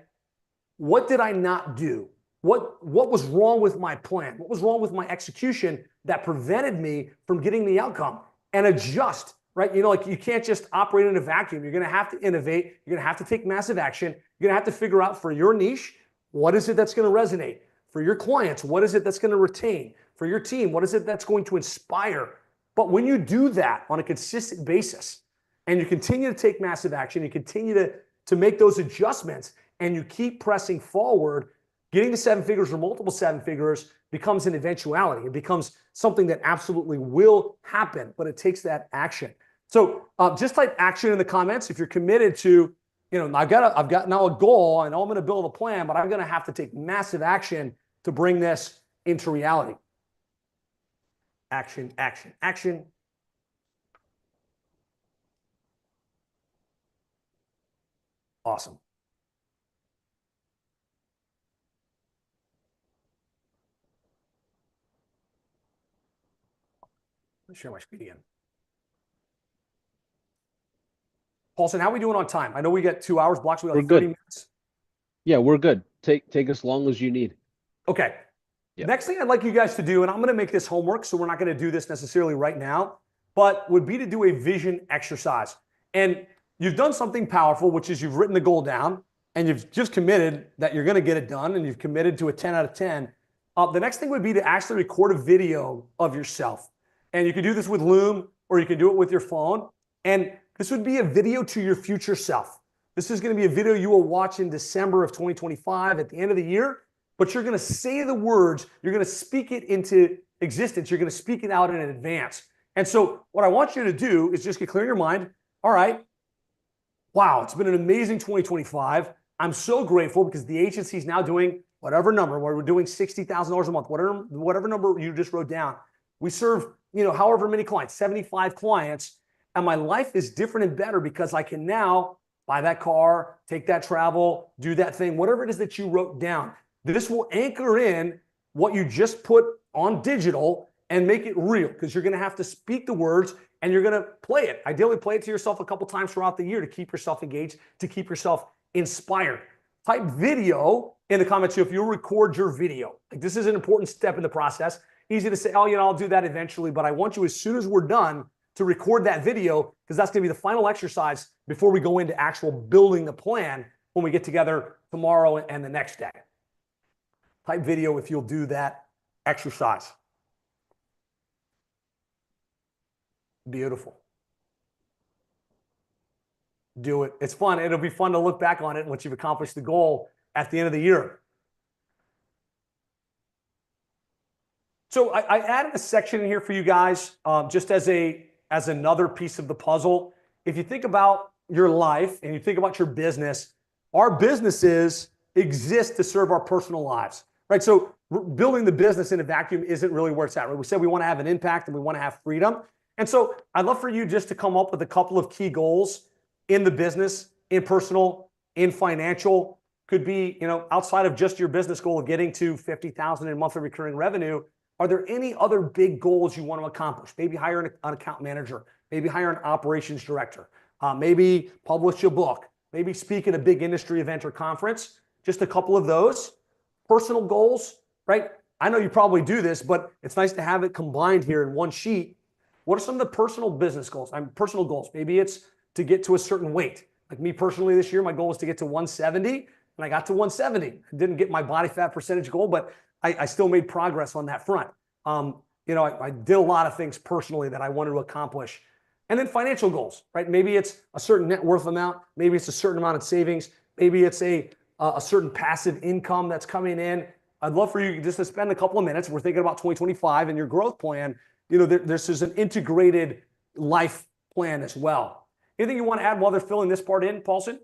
what did I not do? What was wrong with my plan? What was wrong with my execution that prevented me from getting the outcome? And adjust, right? Like you can't just operate in a vacuum. You're going to have to innovate. You're going to have to take massive action. You're going to have to figure out for your niche, what is it that's going to resonate? For your clients, what is it that's going to retain? For your team, what is it that's going to inspire? But when you do that on a consistent basis and you continue to take massive action, you continue to make those adjustments and you keep pressing forward, getting to 7 figures or multiple 7 figures becomes an eventuality. It becomes something that absolutely will happen, but it takes that action. So just type action in the comments if you're committed to, I've got now a goal. I know I'm going to build a plan, but I'm going to have to take massive action to bring this into reality. Action, action, action. Awesome. Let me share my screen again. Paulson, how are we doing on time? I know we got 2 hours blocks. We got like 30 minutes.
Yeah, we're good. Take as long as you need.
Okay. Yep. Next thing I'd like you guys to do, and I'm going to make this homework, so we're not going to do this necessarily right now, but would be to do a vision exercise. And you've done something powerful, which is you've written the goal down and you've just committed that you're going to get it done and you've committed to a 10 out of 10. The next thing would be to actually record a video of yourself. And you can do this with Loom or you can do it with your phone. And this would be a video to your future self. This is going to be a video you will watch in December of 2025 at the end of the year, but you're going to say the words, you're going to speak it into existence, you're going to speak it out in advance. And so what I want you to do is just get clear in your mind. All right, wow, it's been an amazing 2025. I'm so grateful because the agency is now doing whatever number, where we're doing $60,000 a month, whatever number you just wrote down. We serve, however many clients, 75 clients, and my life is different and better because I can now buy that car, take that travel, do that thing, whatever it is that you wrote down. This will anchor in what you just put on digital and make it real because you're going to have to speak the words and you're going to play it. Ideally, play it to yourself a couple times throughout the year to keep yourself engaged, to keep yourself inspired. Type video in the comments if you'll record your video. Like, this is an important step in the process. Easy to say, oh, I'll do that eventually, but I want you as soon as we're done to record that video because that's going to be the final exercise before we go into actual building the plan when we get together tomorrow and the next day. Type video if you'll do that exercise. Beautiful. Do it. It's fun. It'll be fun to look back on it once you've accomplished the goal at the end of the year. So I added a section in here for you guys just as another piece of the puzzle. If you think about your life and you think about your business, our businesses exist to serve our personal lives, right? So building the business in a vacuum isn't really where it's at, right? We said we want to have an impact and we want to have freedom. And so I'd love for you just to come up with a couple of key goals in the business, in personal, in financial. Could be, outside of just your business goal of getting to 50,000 in monthly recurring revenue. Are there any other big goals you want to accomplish? Maybe hire an account manager, maybe hire an operations director, maybe publish a book, maybe speak at a big industry event or conference. Just a couple of those. Personal goals, right? I know you probably do this, but it's nice to have it combined here in one sheet. What are some of the personal business goals? Personal goals. Maybe it's to get to a certain weight. Like me personally this year, my goal was to get to 170, and I got to 170. I didn't get my body fat percentage goal, but I still made progress on that front. I did a lot of things personally that I wanted to accomplish. And then financial goals, right? Maybe it's a certain net worth amount. Maybe it's a certain amount of savings. Maybe it's a certain passive income that's coming in. I'd love for you just to spend a couple of minutes. We're thinking about 2025 and your growth plan This is an integrated life plan as well. Anything you want to add while they're filling this part in, Paulson?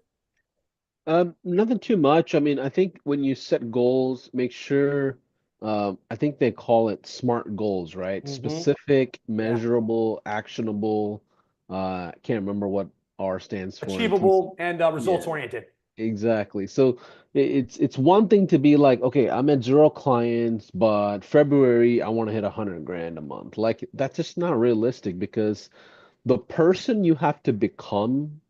Nothing too much. I mean, I think when you set goals, make sure, I think they call it SMART goals, right?
Mm-hmm.
Specific,
Yeah.
measurable, actionable. I can't remember what R stands for in TC.
Achievable and
Yeah,
results oriented.
exactly. So it's one thing to be like, okay, I'm at 0 clients, but February I want to hit 100 grand a month. Like that's just not realistic because the person you have to become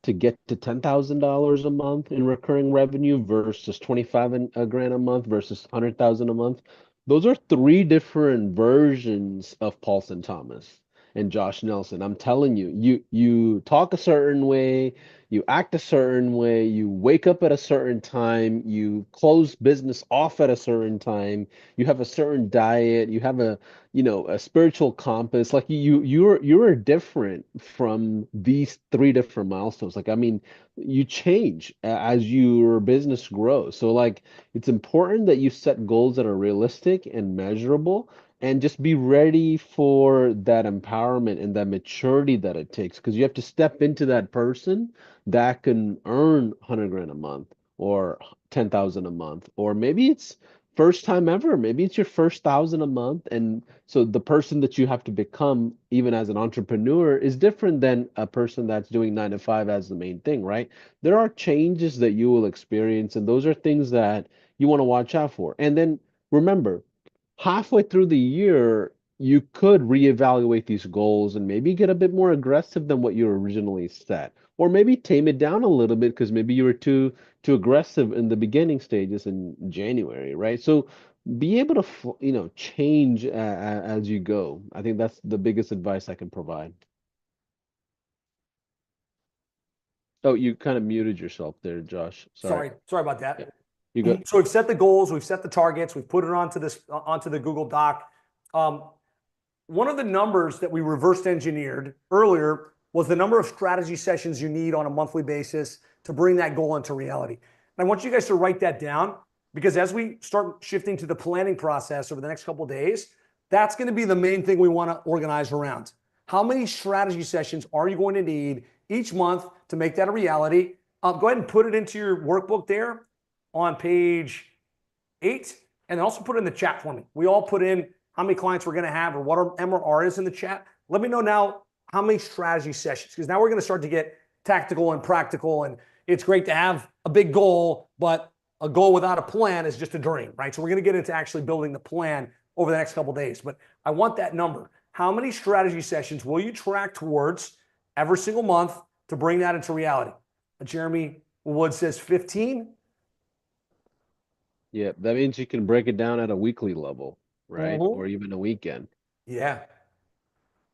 to get to $10,000 a month in recurring revenue versus 25 grand a month versus 100,000 a month. Those are three different versions of Paulson Thomas and Josh Nelson. I'm telling you, you talk a certain way, you act a certain way, you wake up at a certain time, you close business off at a certain time, you have a certain diet, you have a spiritual compass. Like you're different from these three different milestones. Like I mean, you change as your business grows. So like it's important that you set goals that are realistic and measurable and just be ready for that empowerment and that maturity that it takes because you have to step into that person that can earn 100 grand a month or 10,000 a month, or maybe it's first time ever, maybe it's your first thousand a month. And so the person that you have to become, even as an entrepreneur, is different than a person that's doing 9 to 5 as the main thing, right? There are changes that you will experience, and those are things that you want to watch out for. And then remember, halfway through the year, you could reevaluate these goals and maybe get a bit more aggressive than what you originally set. Or maybe tame it down a little bit because maybe you were too aggressive in the beginning stages in January, right? So be able to, change as you go. I think that's the biggest advice I can provide. Oh, you kind of muted yourself there, Josh. Sorry.
Sorry about
Yeah,
that.
you go.
So we've set the goals, we've set the targets, we've put it onto the Google Doc. Um, One of the numbers that we reversed engineered earlier was the number of strategy sessions you need on a monthly basis to bring that goal into reality. And I want you guys to write that down because as we start shifting to the planning process over the next couple of days, that's going to be the main thing we want to organize around. How many strategy sessions are you going to need each month to make that a reality? Go ahead and put it into your workbook there on page 8, and then also put it in the chat for me. We all put in how many clients we're going to have or what our MRR is in the chat. Let me know now how many strategy sessions, because now we're going to start to get tactical and practical. And it's great to have a big goal, but a goal without a plan is just a dream, right? So we're going to get into actually building the plan over the next couple of days. But I want that number. How many strategy sessions will you track towards every single month to bring that into reality? Jeremy Wood says 15.
Yeah, that means you can break it down at a weekly level, right?
Mm-hmm.
Or even a weekend.
Yeah.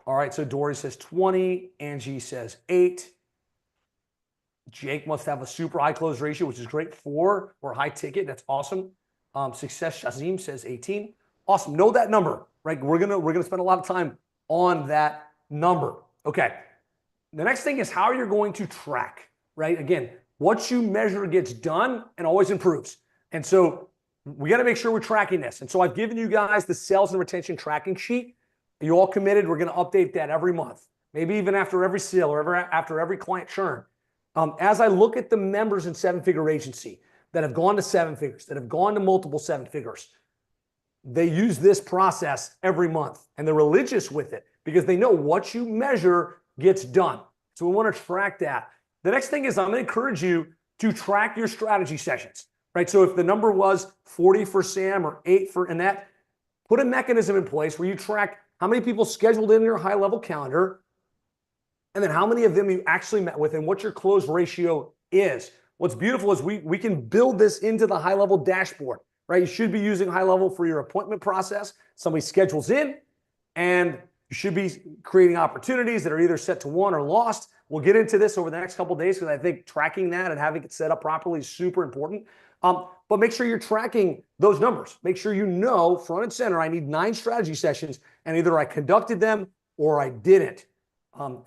All right. So Dory says 20. Angie says 8. Jake must have a super high close ratio, which is great. 4 or high ticket. That's awesome. Success Shazim says 18. Awesome. Know that number, right? We're gonna spend a lot of time on that number. Okay. The next thing is how you're going to track, right? Again, what you measure gets done and always improves. And so we got to make sure we're tracking this. And so I've given you guys the sales and retention tracking sheet. You all committed. We're going to update that every month, maybe even after every sale or after every client churn. As I look at the members in seven-figure agency that have gone to 7 figures, that have gone to multiple 7 figures, they use this process every month and they're religious with it because they know what you measure gets done. So we want to track that. The next thing is I'm going to encourage you to track your strategy sessions, right? So if the number was 40 for Sam or 8 for Annette, put a mechanism in place where you track how many people scheduled in your high-level calendar and then how many of them you actually met with and what your close ratio is. What's beautiful is we can build this into the HighLevel dashboard, right? You should be using HighLevel for your appointment process. Somebody schedules in and you should be creating opportunities that are either set to won or lost. We'll get into this over the next couple of days because I think tracking that and having it set up properly is super important. But make sure you're tracking those numbers. Make sure you know front and center, I need 9 strategy sessions and either I conducted them or I didn't.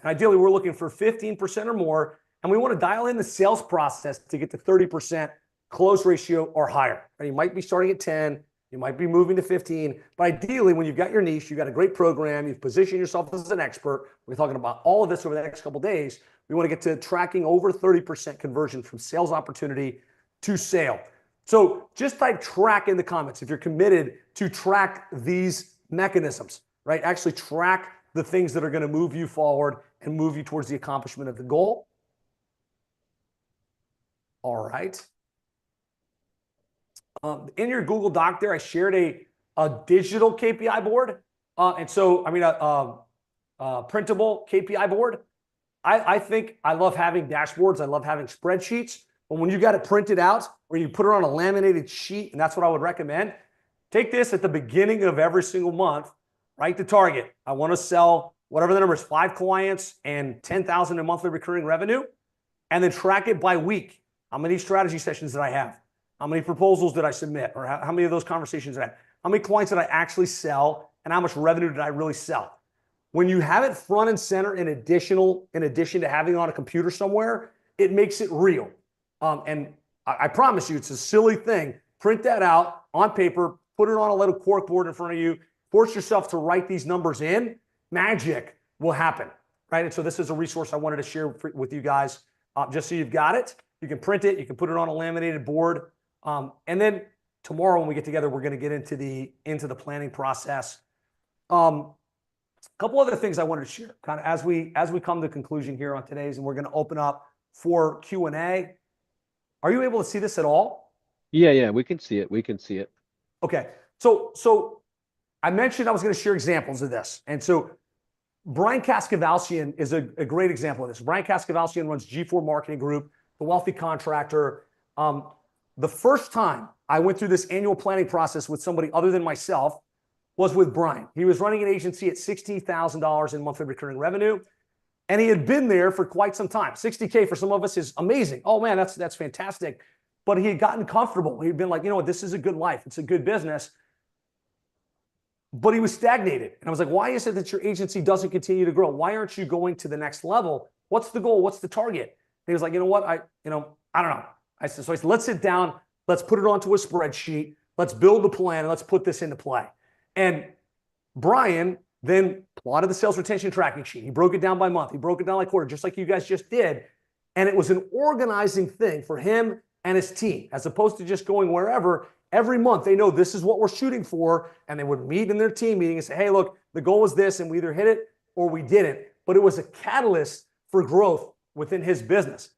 Ideally, we're looking for 15% or more, and we want to dial in the sales process to get to 30% close ratio or higher. You might be starting at 10, You might be moving to 15, but ideally, when you've got your niche, you've got a great program, you've positioned yourself as an expert. We're talking about all of this over the next couple of days. We want to get to tracking over 30% conversion from sales opportunity to sale. So just type track in the comments if you're committed to track these mechanisms, right? Actually track the things that are going to move you forward and move you towards the accomplishment of the goal. All right. In your Google Doc there, I shared a digital KPI board. A printable KPI board. I think I love having dashboards. I love having spreadsheets. But when you got it printed out or you put it on a laminated sheet, and that's what I would recommend, take this at the beginning of every single month, write the target. I want to sell whatever the number is, 5 clients and 10,000 in monthly recurring revenue, and then track it by week. How many strategy sessions did I have? How many proposals did I submit? Or how many of those conversations did I have? How many clients did I actually sell? And how much revenue did I really sell? When you have it front and center in addition to having it on a computer somewhere, it makes it real. And I promise you, it's a silly thing. Print that out on paper, put it on a little cork board in front of you, force yourself to write these numbers in. Magic will happen, right? And so this is a resource I wanted to share with you guys, just so you've got it. You can print it, you can put it on a laminated board. And then tomorrow when we get together, we're going to get into the planning process. A couple other things I wanted to share, kind of as we come to conclusion here on today's, and we're going to open up for Q&A. Are you able to see this at all?
Yeah, we can see it. We can see it.
Okay. So I mentioned I was going to share examples of this. And so Brian Kaskavalciyan is a great example of this. Brian Kaskavalciyan runs G4 Marketing Group, the wealthy contractor. The first time I went through this annual planning process with somebody other than myself was with Brian. He was running an agency at $60,000 in monthly recurring revenue, and he had been there for quite some time. 60K for some of us is amazing. Oh man, that's fantastic. But he had gotten comfortable. He'd been like, you know what, this is a good life. It's a good business. But he was stagnated. And I was like, why is it that your agency doesn't continue to grow? Why aren't you going to the next level? What's the goal? What's the target? And he was like, you know what, I don't know. I said, let's sit down. Let's put it onto a spreadsheet. Let's build the plan and let's put this into play. And Brian then plotted the sales retention tracking sheet. He broke it down by month. He broke it down by quarter, just like you guys just did. And it was an organizing thing for him and his team, as opposed to just going wherever. Every month, they know this is what we're shooting for, and they would meet in their team meeting and say, hey, look, the goal was this, and we either hit it or we didn't. But it was a catalyst for growth within his business.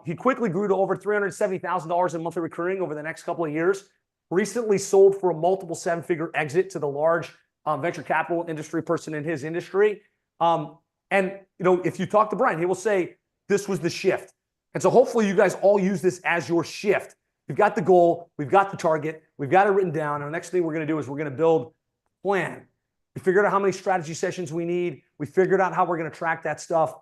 He quickly grew to over $370,000 in monthly recurring over the next couple of years. Recently sold for a multiple 7-figure exit to the large venture capital industry person in his industry. If you talk to Brian, he will say this was the shift. And so hopefully you guys all use this as your shift. We've got the goal, we've got the target, we've got it written down. And the next thing we're going to do is we're going to build a plan. We figured out how many strategy sessions we need. We figured out how we're going to track that stuff.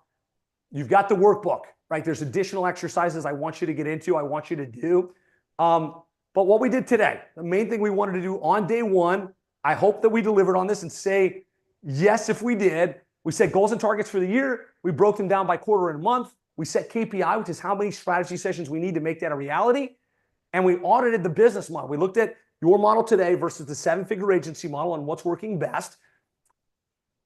You've got the workbook, right? There's additional exercises I want you to get into, I want you to do. But what we did today, the main thing we wanted to do on day one, I hope that we delivered on this and say, yes, if we did. We set goals and targets for the year. We broke them down by quarter and month. We set KPI, which is how many strategy sessions we need to make that a reality. And we audited the business model. We looked at your model today versus the 7-figure agency model and what's working best.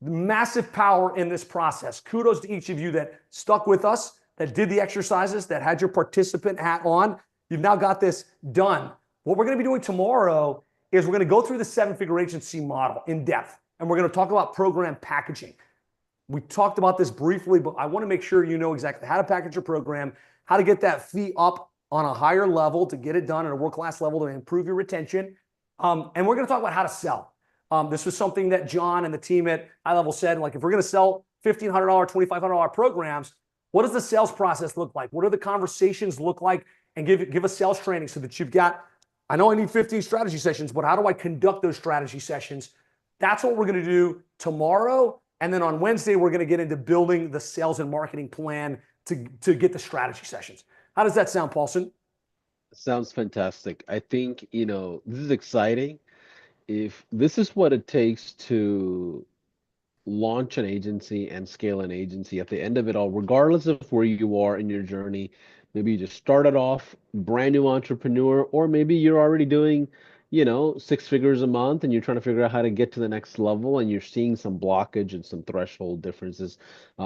Massive power in this process. Kudos to each of you that stuck with us, that did the exercises, that had your participant hat on. You've now got this done. What we're going to be doing tomorrow is we're going to go through the 7-figure agency model in depth, and we're going to talk about program packaging. We talked about this briefly, but I want to make sure you know exactly how to package your program, how to get that fee up on a higher level to get it done at a world-class level to improve your retention. And we're going to talk about how to sell. This was something that John and the team at HighLevel said, like, if we're going to sell $1,500, $2,500 programs, what does the sales process look like? What do the conversations look like? And give a sales training so that you've got, I know I need 15 strategy sessions, but how do I conduct those strategy sessions? That's what we're going to do tomorrow. And then on Wednesday, we're going to get into building the sales and marketing plan to get the strategy sessions. How does that sound, Paulson?
Sounds fantastic. I think, this is exciting. If this is what it takes to launch an agency and scale an agency at the end of it all, regardless of where you are in your journey, maybe you just started off brand new entrepreneur, or maybe you're already doing, six figures a month and you're trying to figure out how to get to the next level and you're seeing some blockage and some threshold differences.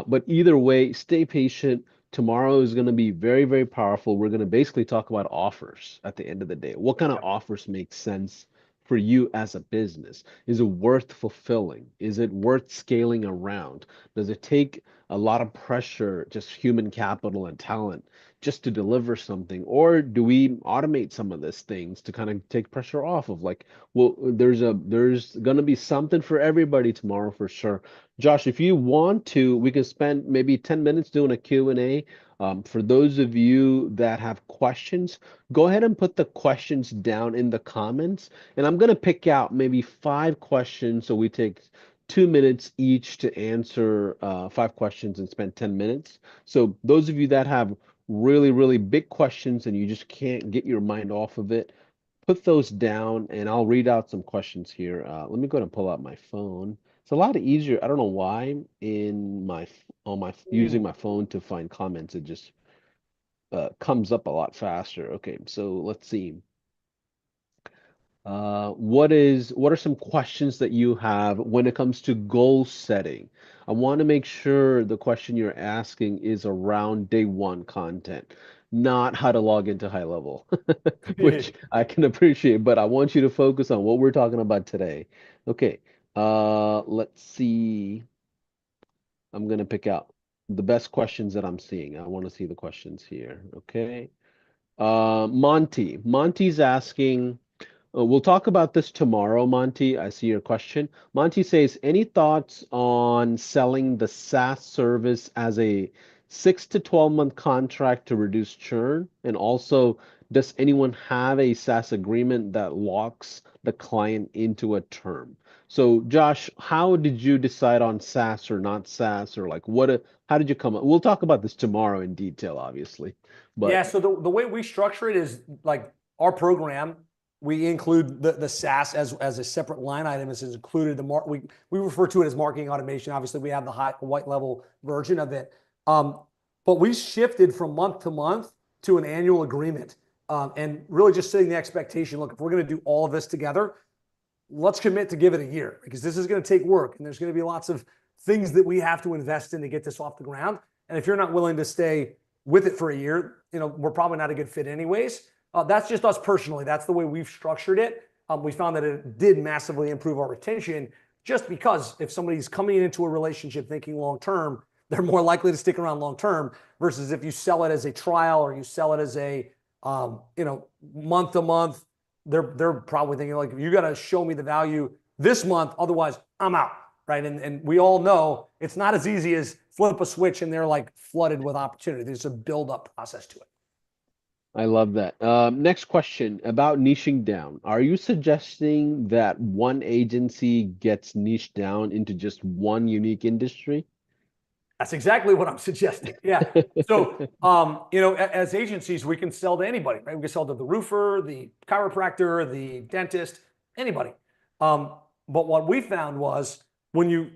But either way, stay patient. Tomorrow is going to be very, very powerful. We're going to basically talk about offers at the end of the day. What kind of
Yep.
offers make sense for you as a business? Is it worth fulfilling? Is it worth scaling around? Does it take a lot of pressure, just human capital and talent, just to deliver something? Or do we automate some of these things to kind of take pressure off of like, well, there's gonna be something for everybody tomorrow for sure. Josh, if you want to, we can spend maybe 10 minutes doing a Q&A. For those of you that have questions, go ahead and put the questions down in the comments. And I'm gonna pick out maybe 5 questions. So we take 2 minutes each to answer 5 questions and spend 10 minutes. So those of you that have really, really big questions and you just can't get your mind off of it, put those down and I'll read out some questions here. Let me go ahead and pull out my phone. It's a lot easier. I don't know why on my using my phone to find comments, it just comes up a lot faster. Okay, so let's see. What are some questions that you have when it comes to goal setting? I want to make sure the question you're asking is around day one content, not how to log into high level, which I can appreciate, but I want you to focus on what we're talking about today. Okay, let's see. I'm gonna pick out the best questions that I'm seeing. I want to see the questions here. Okay. Monty's asking. We'll talk about this tomorrow, Monty. I see your question. Monty says, any thoughts on selling the SaaS service as a 6 to 12 month contract to reduce churn? And also, does anyone have a SaaS agreement that locks the client into a term? So, Josh, how did you decide on SaaS or not SaaS, or like how did you come up? We'll talk about this tomorrow in detail, obviously.
Yeah,
But
so the way we structure it is like our program, we include the SaaS as a separate line item. This is included we refer to it as marketing automation. Obviously, we have the white level version of it. But we shifted from month to month to an annual agreement. And really just setting the expectation, look, if we're going to do all of this together, let's commit to give it a year because this is going to take work and there's going to be lots of things that we have to invest in to get this off the ground. And if you're not willing to stay with it for a year, we're probably not a good fit anyways. That's just us personally. That's the way we've structured it. We found that it did massively improve our retention just because if somebody's coming into a relationship thinking long term, they're more likely to stick around long term versus if you sell it as a trial or you sell it as a month to month. They're probably thinking like, you got to show me the value this month, otherwise I'm out, right? And we all know it's not as easy as flip a switch and they're like flooded with opportunity. There's a build up process to it.
I love that. Next question about niching down. Are you suggesting that one agency gets niched down into just one unique industry?
That's exactly what I'm suggesting. Yeah. So, as agencies, we can sell to anybody, right? We can sell to the roofer, the chiropractor, the dentist, anybody. But what we found was when you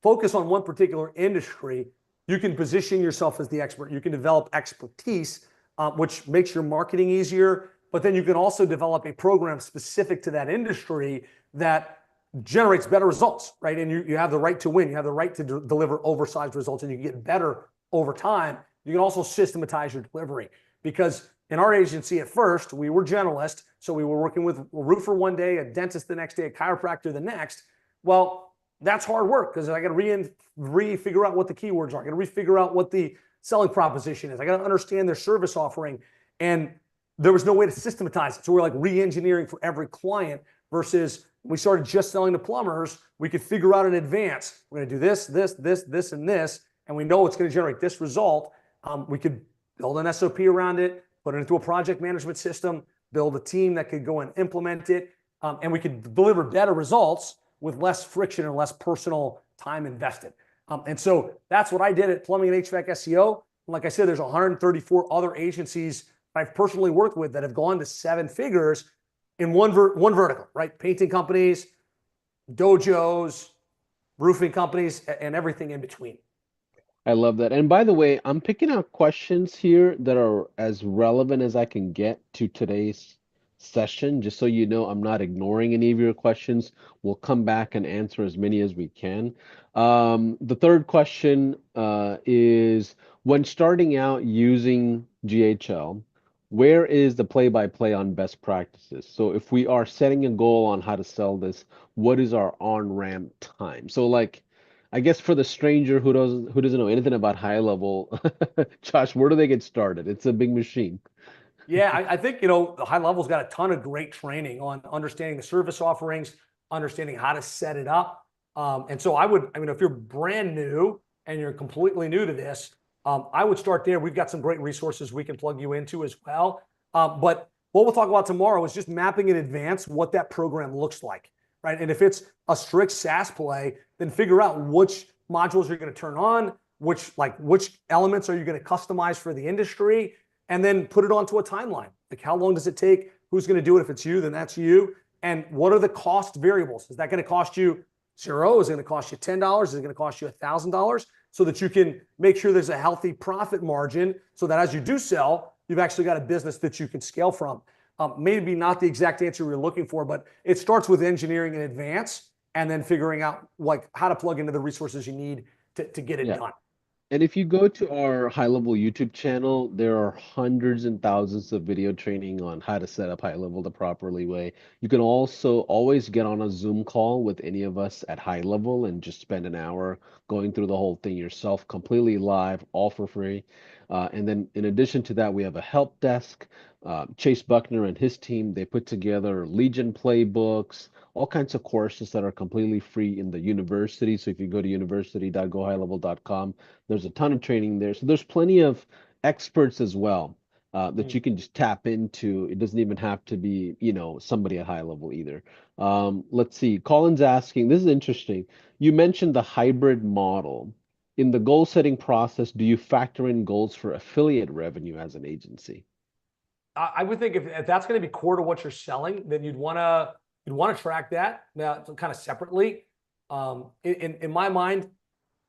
focus on one particular industry, you can position yourself as the expert. You can develop expertise, which makes your marketing easier. But then you can also develop a program specific to that industry that generates better results, right? And you have the right to win. You have the right to deliver oversized results and you can get better over time. You can also systematize your delivery because in our agency at first, we were generalist. So we were working with a roofer one day, a dentist the next day, a chiropractor the next. Well, that's hard work because I got to re-figure out what the keywords are. I got to re-figure out what the selling proposition is. I got to understand their service offering. And there was no way to systematize it. So we're like re-engineering for every client versus we started just selling to plumbers. We could figure out in advance, we're going to do this, this, this, this, and this, and we know it's going to generate this result. We could build an SOP around it, put it into a project management system, build a team that could go and implement it, and we could deliver better results with less friction and less personal time invested. And so that's what I did at Plumbing and HVAC SEO. And like I said, there's 134 other agencies I've personally worked with that have gone to 7 figures in one vertical, right? Painting companies, dojos, roofing companies, and everything in between.
I love that. And by the way, I'm picking out questions here that are as relevant as I can get to today's session, just so you know I'm not ignoring any of your questions. We'll come back and answer as many as we can. The third question is when starting out using GHL, where is the play-by-play on best practices? So if we are setting a goal on how to sell this, what is our on-ramp time? So like, I guess for the stranger who doesn't know anything about high level, Josh, where do they get started? It's a big machine.
Yeah, I think, the high level's got a ton of great training on understanding the service offerings, understanding how to set it up. And so if you're brand new and you're completely new to this, I would start there. We've got some great resources we can plug you into as well. But what we'll talk about tomorrow is just mapping in advance what that program looks like, right? And if it's a strict SaaS play, then figure out which modules you're going to turn on, which elements are you going to customize for the industry, and then put it onto a timeline. Like, how long does it take? Who's going to do it? If it's you, then that's you. And what are the cost variables? Is that going to cost you zero? Is it going to cost you $10? Is it going to cost you $1,000? So that you can make sure there's a healthy profit margin so that as you do sell, you've actually got a business that you can scale from. Maybe not the exact answer you're looking for, but it starts with engineering in advance and then figuring out like how to plug into the resources you need to get it
Yeah.
done.
And if you go to our high level YouTube channel, there are hundreds and thousands of video training on how to set up high level the properly way. You can also always get on a Zoom call with any of us at high level and just spend an hour going through the whole thing yourself, completely live, all for free. And then in addition to that, we have a help desk. Chase Buckner and his team, they put together Legion playbooks, all kinds of courses that are completely free in the university. So if you go to university.gohighlevel.com, there's a ton of training there. So there's plenty of experts as well that
Mm.
you can just tap into. It doesn't even have to be, somebody at high level either. Let's see. Colin's asking, this is interesting. You mentioned the hybrid model. In the goal setting process, do you factor in goals for affiliate revenue as an agency?
I would think if that's going to be core to what you're selling, then you'd want to track that now kind of separately. In my mind,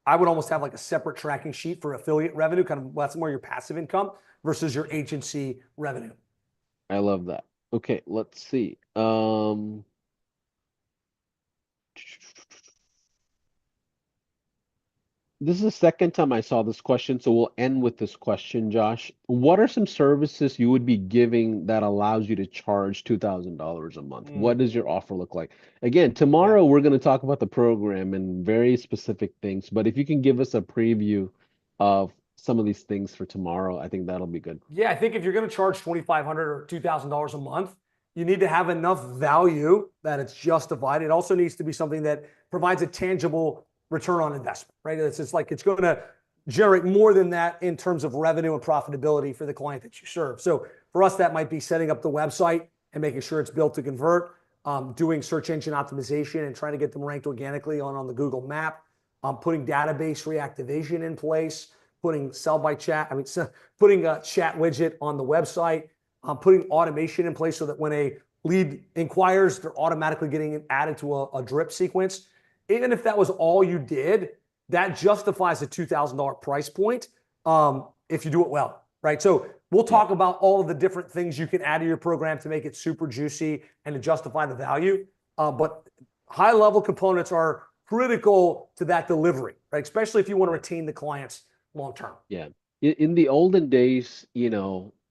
I would almost have like a separate tracking sheet for affiliate revenue, kind of that's more your passive income versus your agency revenue.
I love that. Okay, let's see. This is the second time I saw this question, so we'll end with this question, Josh. What are some services you would be giving that allows you to charge $2,000 a month? What does your
Mm,
offer look like? Again,
yeah.
tomorrow we're going to talk about the program and very specific things, but if you can give us a preview of some of these things for tomorrow, I think that'll be good.
Yeah, I think if you're going to charge $2,500 or $2,000 a month, you need to have enough value that it's justified. It also needs to be something that provides a tangible return on investment, right? It's like it's going to generate more than that in terms of revenue and profitability for the client that you serve. So for us, that might be setting up the website and making sure it's built to convert, doing search engine optimization and trying to get them ranked organically on the Google map, putting database reactivation in place, putting sell by chat. Putting a chat widget on the website, putting automation in place so that when a lead inquires, they're automatically getting added to a drip sequence. Even if that was all you did, that justifies a $2,000 price point if you do it well, right? So we'll
Yeah.
talk about all of the different things you can add to your program to make it super juicy and to justify the value. But high level components are critical to that delivery, right? Especially if you want to retain the clients long term.
Yeah. In the olden days,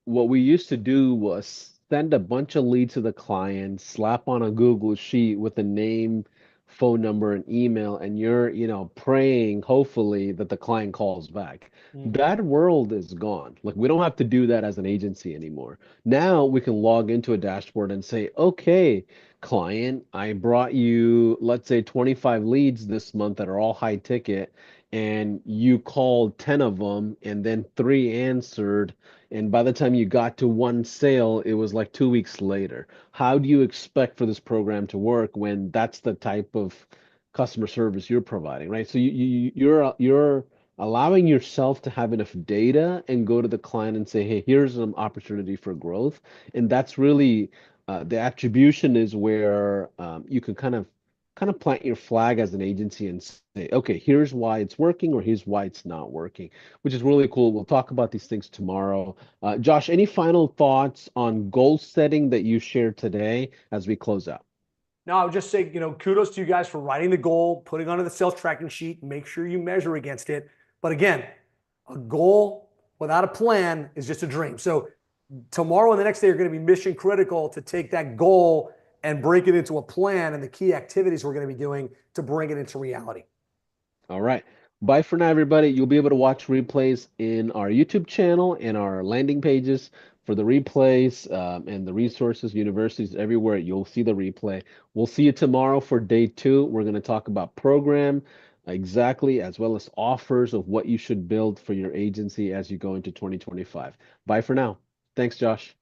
what we used to do was send a bunch of leads to the client, slap on a Google sheet with a name, phone number, and email, and you're, praying, hopefully, that the client calls back.
Mm-hmm.
That world is gone. Like, we don't have to do that as an agency anymore. Now we can log into a dashboard and say, okay, client, I brought you, let's say, 25 leads this month that are all high ticket and you called 10 of them and then three answered. And by the time you got to one sale, it was like 2 weeks later. How do you expect for this program to work when that's the type of customer service you're providing, right? So you're allowing yourself to have enough data and go to the client and say, hey, here's an opportunity for growth. And that's really the attribution is where you can kind of, kind of plant your flag as an agency and say, okay, here's why it's working or here's why it's not working, which is really cool. We'll talk about these things tomorrow. Josh, any final thoughts on goal setting that you shared today as we close out?
No, I would just say, kudos to you guys for writing the goal, putting onto the sales tracking sheet, make sure you measure against it. But again, a goal without a plan is just a dream. So tomorrow and the next day are going to be mission critical to take that goal and break it into a plan and the key activities we're going to be doing to bring it into reality.
All right. Bye for now, everybody. You'll be able to watch replays in our YouTube channel and our landing pages for the replays and the resources, universities, everywhere. You'll see the replay. We'll see you tomorrow for day 2. We're going to talk about program exactly, as well as offers of what you should build for your agency as you go into 2025. Bye for now. Thanks, Josh.